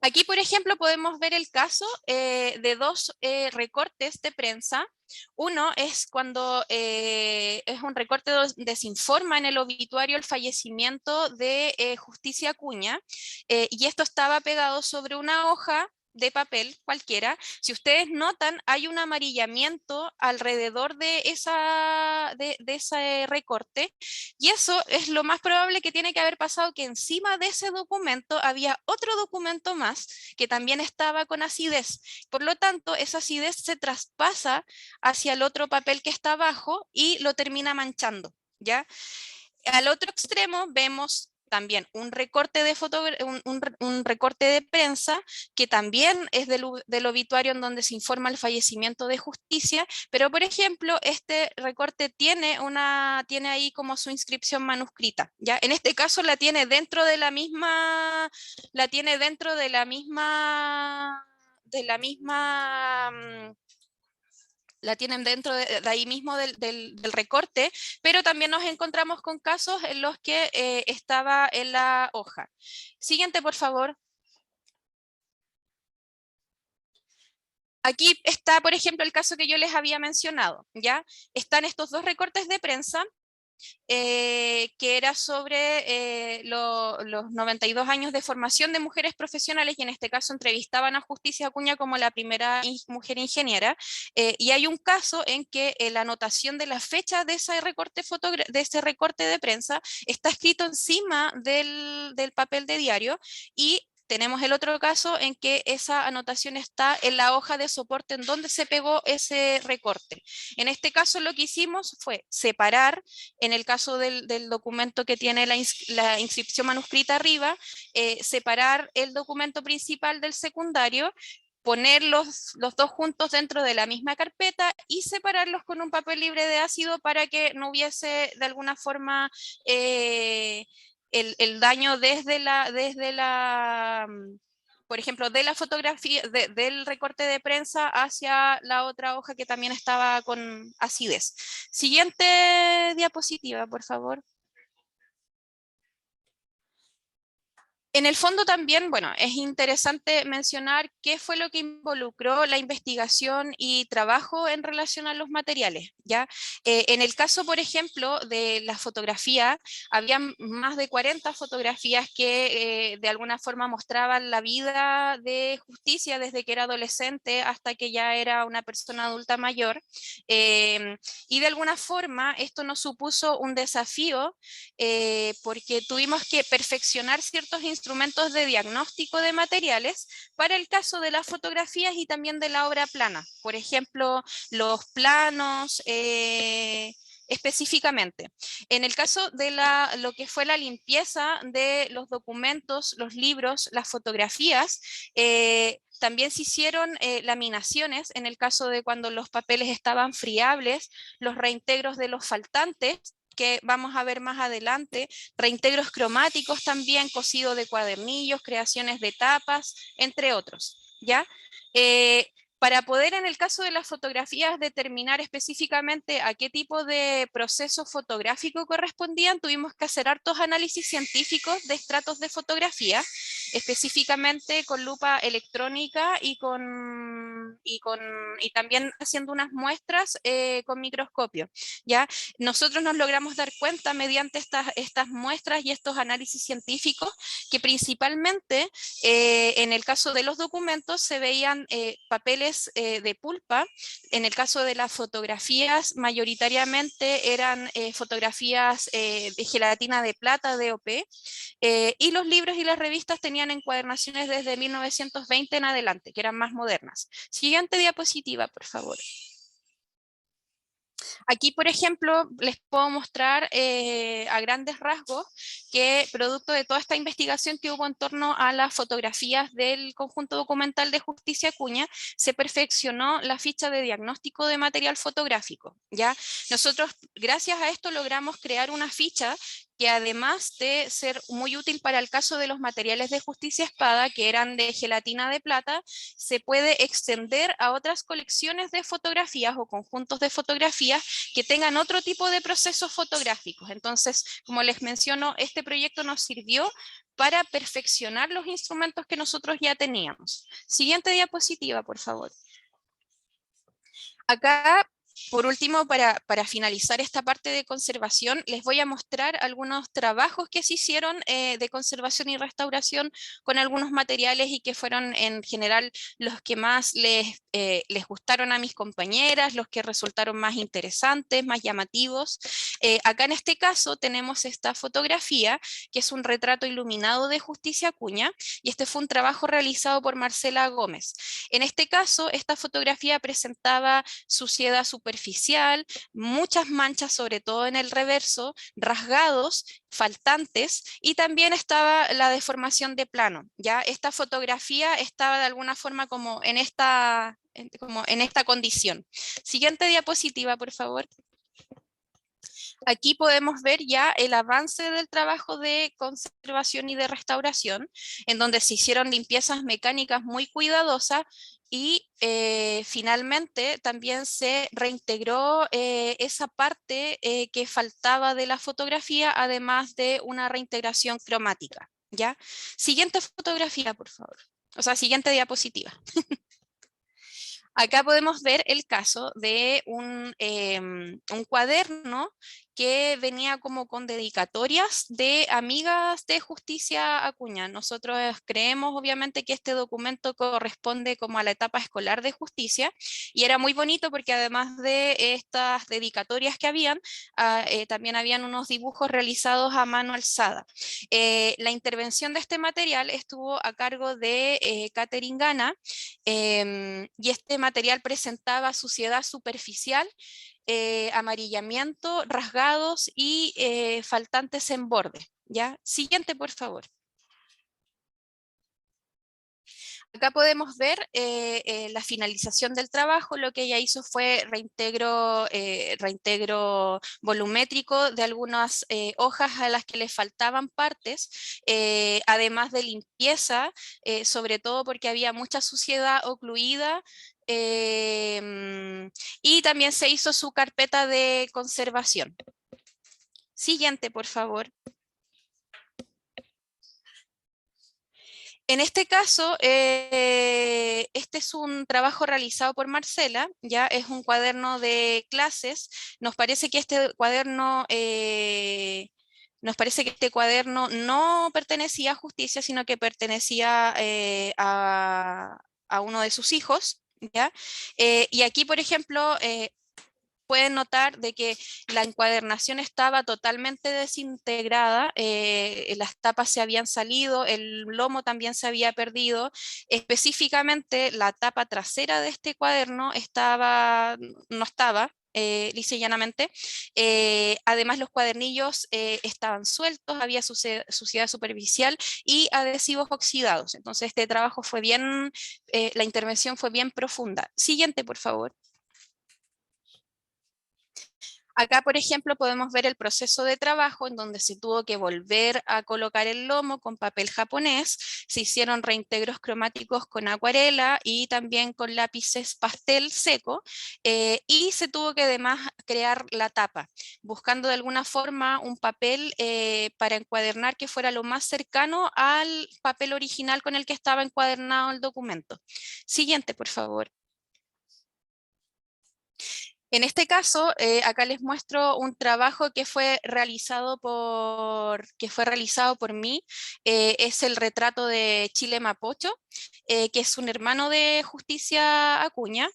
Aquí, por ejemplo, podemos ver el caso de dos recortes de prensa. Uno es cuando es un recorte donde se informa en el obituario el fallecimiento de Justicia Acuña, y esto estaba pegado sobre una hoja de papel cualquiera. Si ustedes notan, hay un amarillamiento alrededor de ese recorte, y eso es lo más probable que tiene que haber pasado, que encima de ese documento había otro documento más que también estaba con acidez. Por lo tanto, esa acidez se traspasa hacia el otro papel que está abajo y lo termina manchando, ¿ya? Al otro extremo vemos también un recorte de un recorte de prensa que también es del obituario, en donde se informa el fallecimiento de Justicia, pero por ejemplo este recorte tiene ahí como su inscripción manuscrita, ¿ya? En este caso la tiene dentro de la misma la tienen dentro de ahí mismo del recorte, pero también nos encontramos con casos en los que estaba en la hoja. Siguiente, por favor. Aquí está, por ejemplo, el caso que yo les había mencionado, ¿ya? Están estos dos recortes de prensa, que era sobre los 92 años de formación de mujeres profesionales, y en este caso entrevistaban a Justicia Acuña como la primera mujer ingeniera, y hay un caso en que la anotación de la fecha de ese recorte de prensa está escrito encima del papel de diario, y tenemos el otro caso en que esa anotación está en la hoja de soporte en donde se pegó ese recorte. En este caso lo que hicimos fue separar, en el caso del documento que tiene la inscripción manuscrita arriba, separar el documento principal del secundario, poner los dos juntos dentro de la misma carpeta y separarlos con un papel libre de ácido para que no hubiese de alguna forma el daño por ejemplo, de la fotografía, del recorte de prensa hacia la otra hoja que también estaba con acidez. Siguiente diapositiva, por favor. En el fondo también, bueno, es interesante mencionar qué fue lo que involucró la investigación y trabajo en relación a los materiales, ¿ya? En el caso, por ejemplo, de la fotografía, había más de 40 fotografías que de alguna forma mostraban la vida de Justicia desde que era adolescente hasta que ya era una persona adulta mayor, y de alguna forma esto nos supuso un desafío, porque tuvimos que perfeccionar ciertos instrumentos de diagnóstico de materiales para el caso de las fotografías y también de la obra plana. Por ejemplo, los planos, específicamente. En el caso de lo que fue la limpieza de los documentos, los libros, las fotografías, también se hicieron laminaciones en el caso de cuando los papeles estaban friables, los reintegros de los faltantes, que vamos a ver más adelante, reintegros cromáticos también, cosido de cuadernillos, creaciones de tapas, entre otros, ¿ya? Para poder, en el caso de las fotografías, determinar específicamente a qué tipo de proceso fotográfico correspondían, tuvimos que hacer hartos análisis científicos de estratos de fotografía, específicamente con lupa electrónica y también haciendo unas muestras con microscopio, ¿ya? Nosotros nos logramos dar cuenta mediante estas muestras y estos análisis científicos que principalmente en el caso de los documentos se veían papeles de pulpa. En el caso de las fotografías mayoritariamente eran fotografías de gelatina de plata, DOP, y los libros y las revistas tenían encuadernaciones desde 1920 en adelante, que eran más modernas. Siguiente diapositiva, por favor. Aquí, por ejemplo, les puedo mostrar a grandes rasgos que, producto de toda esta investigación que hubo en torno a las fotografías del conjunto documental de Justicia Acuña, se perfeccionó la ficha de diagnóstico de material fotográfico, ¿ya? Nosotros, gracias a esto, logramos crear una ficha que además de ser muy útil para el caso de los materiales de Justicia Espada, que eran de gelatina de plata, se puede extender a otras colecciones de fotografías o conjuntos de fotografías que tengan otro tipo de procesos fotográficos. Entonces, como les menciono, este proyecto nos sirvió para perfeccionar los instrumentos que nosotros ya teníamos. Siguiente diapositiva, por favor. Acá, por último, para finalizar esta parte de conservación, les voy a mostrar algunos trabajos que se hicieron de conservación y restauración con algunos materiales y que fueron en general los que más les gustaron a mis compañeras, los que resultaron más interesantes, más llamativos. Acá en este caso tenemos esta fotografía, que es un retrato iluminado de Justicia Acuña, y este fue un trabajo realizado por Marcela Gómez. En este caso, esta fotografía presentaba suciedad superficial, muchas manchas, sobre todo en el reverso, rasgados, faltantes, y también estaba la deformación de plano. ¿Ya? Esta fotografía estaba de alguna forma como en esta condición. Siguiente diapositiva, por favor. Aquí podemos ver ya el avance del trabajo de conservación y de restauración, en donde se hicieron limpiezas mecánicas muy cuidadosas y finalmente también se reintegró esa parte que faltaba de la fotografía, además de una reintegración cromática. ¿Ya? Siguiente fotografía, por favor. O sea, siguiente diapositiva. Acá podemos ver el caso de un cuaderno que venía como con dedicatorias de amigas de Justicia Acuña. Nosotros creemos obviamente que este documento corresponde como a la etapa escolar de justicia, y era muy bonito porque además de estas dedicatorias que habían, también habían unos dibujos realizados a mano alzada. La intervención de este material estuvo a cargo de Catherine Gana, y este material presentaba suciedad superficial, amarillamiento, rasgados y faltantes en borde. ¿Ya? Siguiente, por favor. Acá podemos ver la finalización del trabajo. Lo que ella hizo fue reintegro volumétrico de algunas hojas a las que le faltaban partes, además de limpieza, sobre todo porque había mucha suciedad ocluida, y también se hizo su carpeta de conservación. Siguiente, por favor. En este caso, este es un trabajo realizado por Marcela, ya es un cuaderno de clases. Nos parece que este cuaderno no pertenecía a Justicia, sino que pertenecía a uno de sus hijos. ¿Ya? Y aquí, por ejemplo, pueden notar de que la encuadernación estaba totalmente desintegrada, las tapas se habían salido, el lomo también se había perdido. Específicamente la tapa trasera de este cuaderno no estaba, lisa y llanamente. Además los cuadernillos estaban sueltos, había suciedad superficial y adhesivos oxidados. Entonces este trabajo fue la intervención fue bien profunda. Siguiente, por favor. Acá, por ejemplo, podemos ver el proceso de trabajo en donde se tuvo que volver a colocar el lomo con papel japonés, se hicieron reintegros cromáticos con acuarela y también con lápices pastel seco, y se tuvo que además crear la tapa, buscando de alguna forma un papel para encuadernar que fuera lo más cercano al papel original con el que estaba encuadernado el documento. Siguiente, por favor. En este caso, acá les muestro un trabajo que fue realizado por mí. Es el retrato de Chile Mapocho, que es un hermano de Justicia Acuña.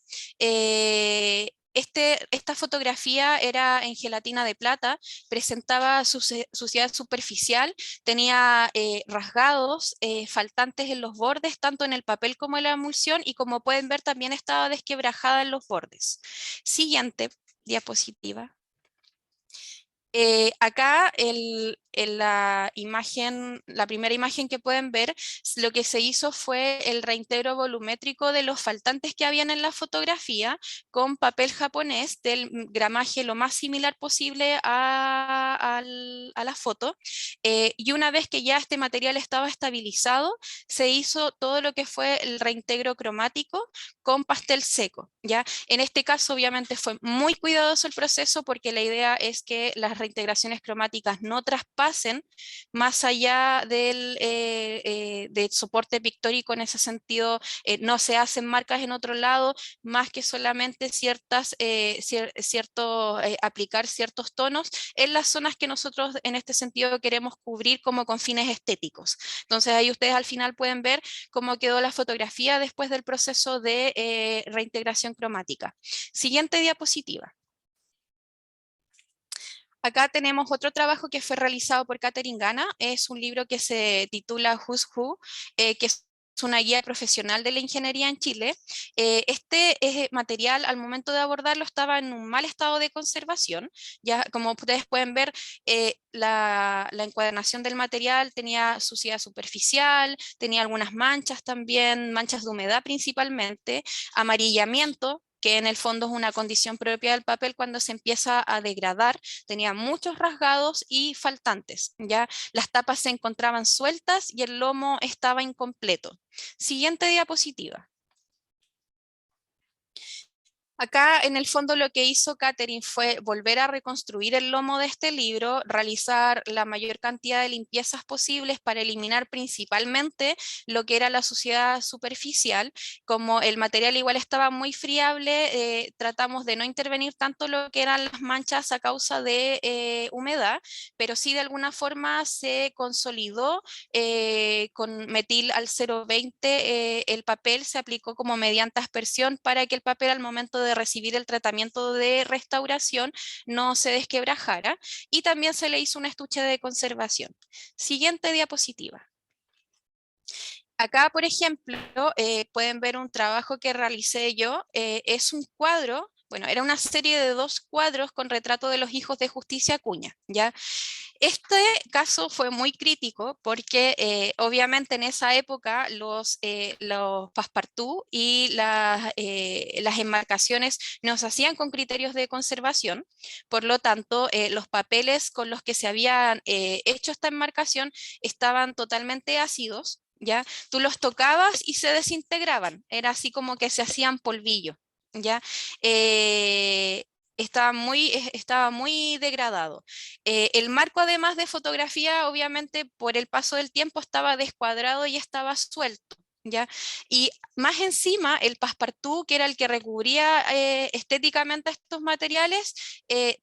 Esta fotografía era en gelatina de plata, presentaba suciedad superficial, tenía rasgados, faltantes en los bordes, tanto en el papel como en la emulsión, y como pueden ver también estaba desquebrajada en los bordes. Siguiente diapositiva. Acá en la imagen, la primera imagen que pueden ver, lo que se hizo fue el reintegro volumétrico de los faltantes que habían en la fotografía con papel japonés del gramaje lo más similar posible a la foto. Y una vez que ya este material estaba estabilizado, se hizo todo lo que fue el reintegro cromático con pastel seco, ¿ya? En este caso, obviamente, fue muy cuidadoso el proceso porque la idea es que las reintegraciones cromáticas no traspasen más allá del soporte pictórico. En ese sentido, no se hacen marcas en otro lado, más que solamente aplicar ciertos tonos en las zonas que nosotros en este sentido queremos cubrir como con fines estéticos. Entonces ahí ustedes al final pueden ver cómo quedó la fotografía después del proceso de reintegración cromática. Siguiente diapositiva. Acá tenemos otro trabajo que fue realizado por Katherine Gana. Es un libro que se titula Who's Who, que es una guía profesional de la ingeniería en Chile. Este material, al momento de abordarlo, estaba en un mal estado de conservación. Ya, como ustedes pueden ver, la encuadernación del material tenía suciedad superficial, tenía algunas manchas también, manchas de humedad principalmente, amarillamiento, que en el fondo es una condición propia del papel cuando se empieza a degradar. Tenía muchos rasgados y faltantes, ¿ya? Las tapas se encontraban sueltas y el lomo estaba incompleto. Siguiente diapositiva. Acá en el fondo lo que hizo Katherine fue volver a reconstruir el lomo de este libro, realizar la mayor cantidad de limpiezas posibles para eliminar principalmente lo que era la suciedad superficial. Como el material igual estaba muy friable, tratamos de no intervenir tanto lo que eran las manchas a causa de humedad, pero sí de alguna forma se consolidó con metil al 0,20, el papel se aplicó como mediante aspersión para que el papel al momento de recibir el tratamiento de restauración no se desquebrajara, y también se le hizo un estuche de conservación. Siguiente diapositiva. Acá, por ejemplo, pueden ver un trabajo que realicé yo. Es un cuadro, bueno, era una serie de 2 cuadros con retrato de los hijos de Justicia Acuña, ¿ya? Este caso fue muy crítico porque obviamente en esa época los passepartout y las enmarcaciones no se hacían con criterios de conservación. Por lo tanto, los papeles con los que se habían hecho esta enmarcación estaban totalmente ácidos, ¿ya? Tú los tocabas y se desintegraban, era así como que se hacían polvillo, ¿ya? Estaba muy degradado. El marco, además de fotografía, obviamente por el paso del tiempo estaba descuadrado y estaba suelto, ¿ya? Y más encima, el passepartout, que era el que recubría estéticamente estos materiales,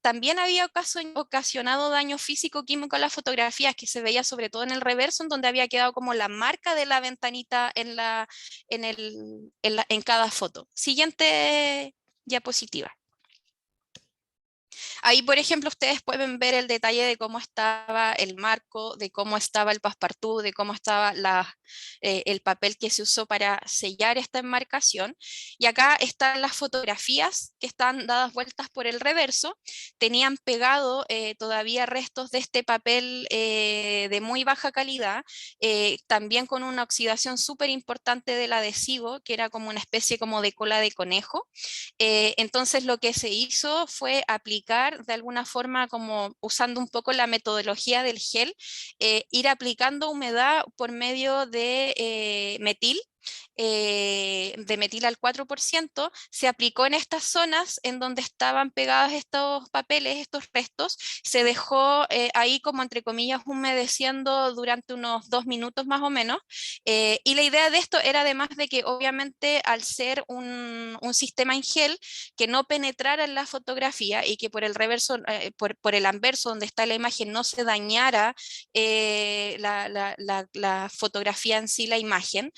también había ocasionado daño físico-químico a las fotografías, que se veía sobre todo en el reverso, en donde había quedado como la marca de la ventanita en cada foto. Siguiente diapositiva. Ahí, por ejemplo, ustedes pueden ver el detalle de cómo estaba el marco, de cómo estaba el passepartout, de cómo estaba el papel que se usó para sellar esta enmarcación. Y acá están las fotografías que están dadas vueltas por el reverso. Tenían pegado todavía restos de este papel de muy baja calidad, también con una oxidación súper importante del adhesivo, que era como una especie como de cola de conejo. Entonces lo que se hizo fue aplicar de alguna forma, como usando un poco la metodología del gel, ir aplicando humedad por medio de metil al 4%, se aplicó en estas zonas en donde estaban pegados estos papeles, estos restos, se dejó ahí como entre comillas humedeciendo durante unos 2 minutos más o menos, y la idea de esto era, además de que obviamente al ser un sistema en gel, que no penetrara en la fotografía y que por el reverso, por el anverso donde está la imagen no se dañara la fotografía en sí, la imagen.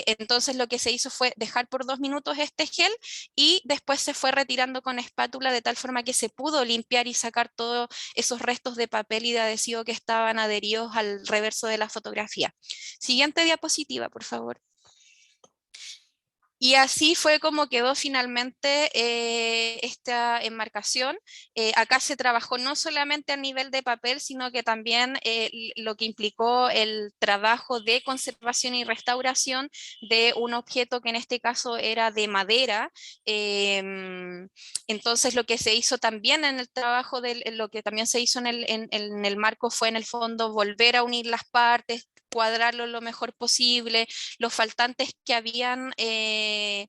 Entonces lo que se hizo fue dejar por 2 minutos este gel y después se fue retirando con espátula de tal forma que se pudo limpiar y sacar todos esos restos de papel y de adhesivo que estaban adheridos al reverso de la fotografía. Siguiente diapositiva, por favor. Y así fue como quedó finalmente esta enmarcación. Acá se trabajó no solamente a nivel de papel, sino que también lo que implicó el trabajo de conservación y restauración de un objeto que en este caso era de madera. Entonces lo que se hizo también en el trabajo, lo que también se hizo en el marco fue en el fondo volver a unir las partes, cuadrarlo lo mejor posible, los faltantes que habían de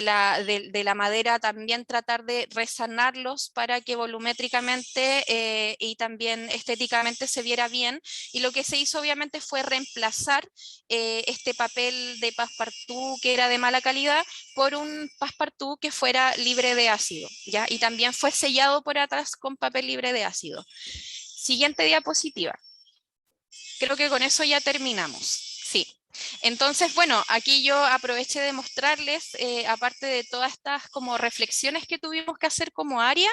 la madera también tratar de resanarlos para que volumétricamente y también estéticamente se viera bien, y lo que se hizo obviamente fue reemplazar este papel de passepartout que era de mala calidad por un passepartout que fuera libre de ácido, ¿ya? Y también fue sellado por atrás con papel libre de ácido. Siguiente diapositiva. Creo que con eso ya terminamos. Sí. Entonces, bueno, aquí yo aproveché de mostrarles, aparte de todas estas como reflexiones que tuvimos que hacer como área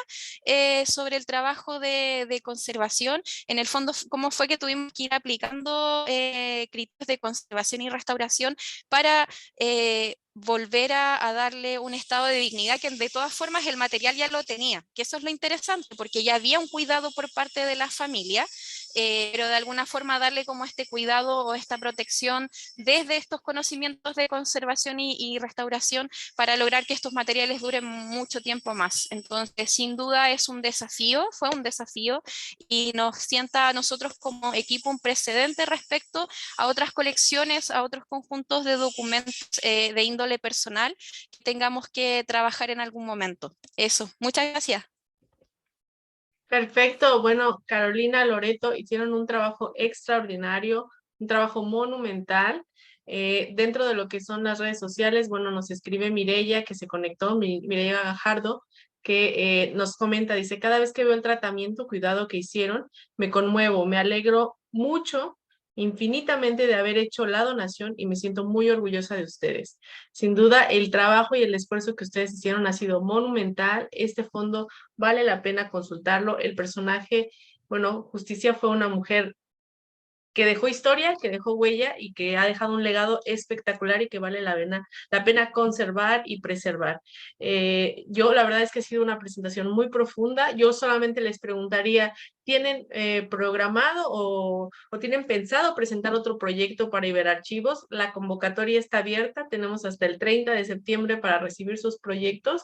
sobre el trabajo de conservación, en el fondo, cómo fue que tuvimos que ir aplicando criterios de conservación y restauración para volver a darle un estado de dignidad que de todas formas el material ya lo tenía, que eso es lo interesante, porque ya había un cuidado por parte de la familia, pero de alguna forma darle como este cuidado o esta protección desde estos conocimientos de conservación y restauración para lograr que estos materiales duren mucho tiempo más. Entonces, sin duda es un desafío, fue un desafío, y nos sienta a nosotros como equipo un precedente respecto a otras colecciones, a otros conjuntos de documentos de índole personal que tengamos que trabajar en algún momento. Eso, muchas gracias. Perfecto, bueno, Carolina, Loreto hicieron un trabajo extraordinario, un trabajo monumental. Dentro de lo que son las redes sociales, bueno, nos escribe Mireya, que se conectó, Mireya Gajardo, que nos comenta, dice, cada vez que veo el tratamiento, cuidado que hicieron, me conmuevo, me alegro mucho, infinitamente de haber hecho la donación y me siento muy orgullosa de ustedes. Sin duda, el trabajo y el esfuerzo que ustedes hicieron ha sido monumental. Este fondo vale la pena consultarlo. El personaje, bueno, Justicia fue una mujer que dejó historia, que dejó huella y que ha dejado un legado espectacular y que vale la pena conservar y preservar. Yo la verdad es que ha sido una presentación muy profunda. Yo solamente les preguntaría, ¿tienen programado o tienen pensado presentar otro proyecto para Iberarchivos? La convocatoria está abierta, tenemos hasta el 30 de septiembre para recibir sus proyectos.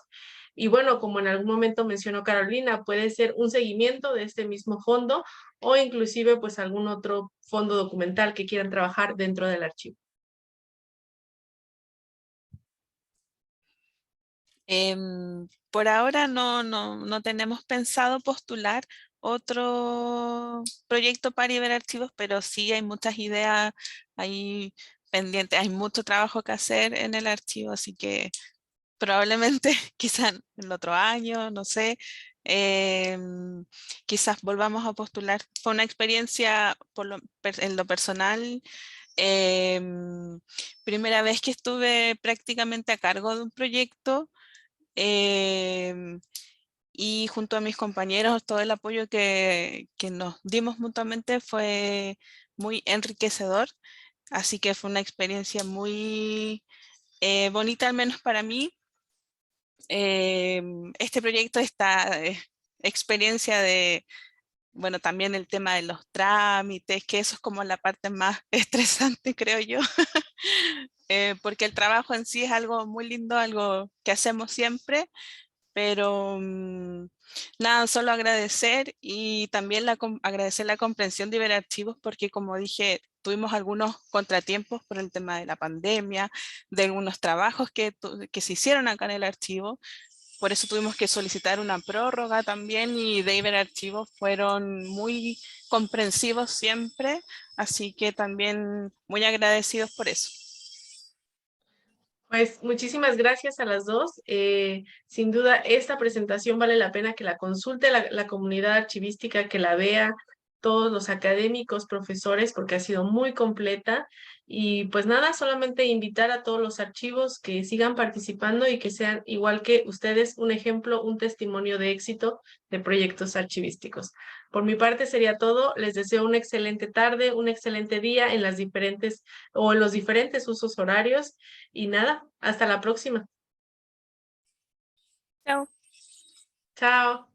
Y bueno, como en algún momento mencionó Carolina, puede ser un seguimiento de este mismo fondo o inclusive pues algún otro fondo documental que quieran trabajar dentro del archivo. Por ahora no tenemos pensado postular otro proyecto para Iberarchivos, pero sí hay muchas ideas ahí pendientes, hay mucho trabajo que hacer en el archivo, así que probablemente quizás el otro año, no sé, quizás volvamos a postular. Fue una experiencia en lo personal, primera vez que estuve prácticamente a cargo de un proyecto, y junto a mis compañeros todo el apoyo que nos dimos mutuamente fue muy enriquecedor, así que fue una experiencia muy bonita, al menos para mí. Este proyecto, esta experiencia de, bueno, también el tema de los trámites, que eso es como la parte más estresante, creo yo, porque el trabajo en sí es algo muy lindo, algo que hacemos siempre, pero nada, solo agradecer y también agradecer la comprensión de Iberarchivos, porque como dije, tuvimos algunos contratiempos por el tema de la pandemia, de algunos trabajos que se hicieron acá en el archivo. Por eso tuvimos que solicitar una prórroga también, y de Iberarchivos fueron muy comprensivos siempre, así que también muy agradecidos por eso. Pues muchísimas gracias a las dos. Sin duda, esta presentación vale la pena que la consulte la comunidad archivística, que la vea, todos los académicos, profesores, porque ha sido muy completa. Y pues nada, solamente invitar a todos los archivos que sigan participando y que sean igual que ustedes un ejemplo, un testimonio de éxito de proyectos archivísticos. Por mi parte sería todo. Les deseo una excelente tarde, un excelente día en las diferentes o en los diferentes usos horarios. Y nada, hasta la próxima. Chao. Chao.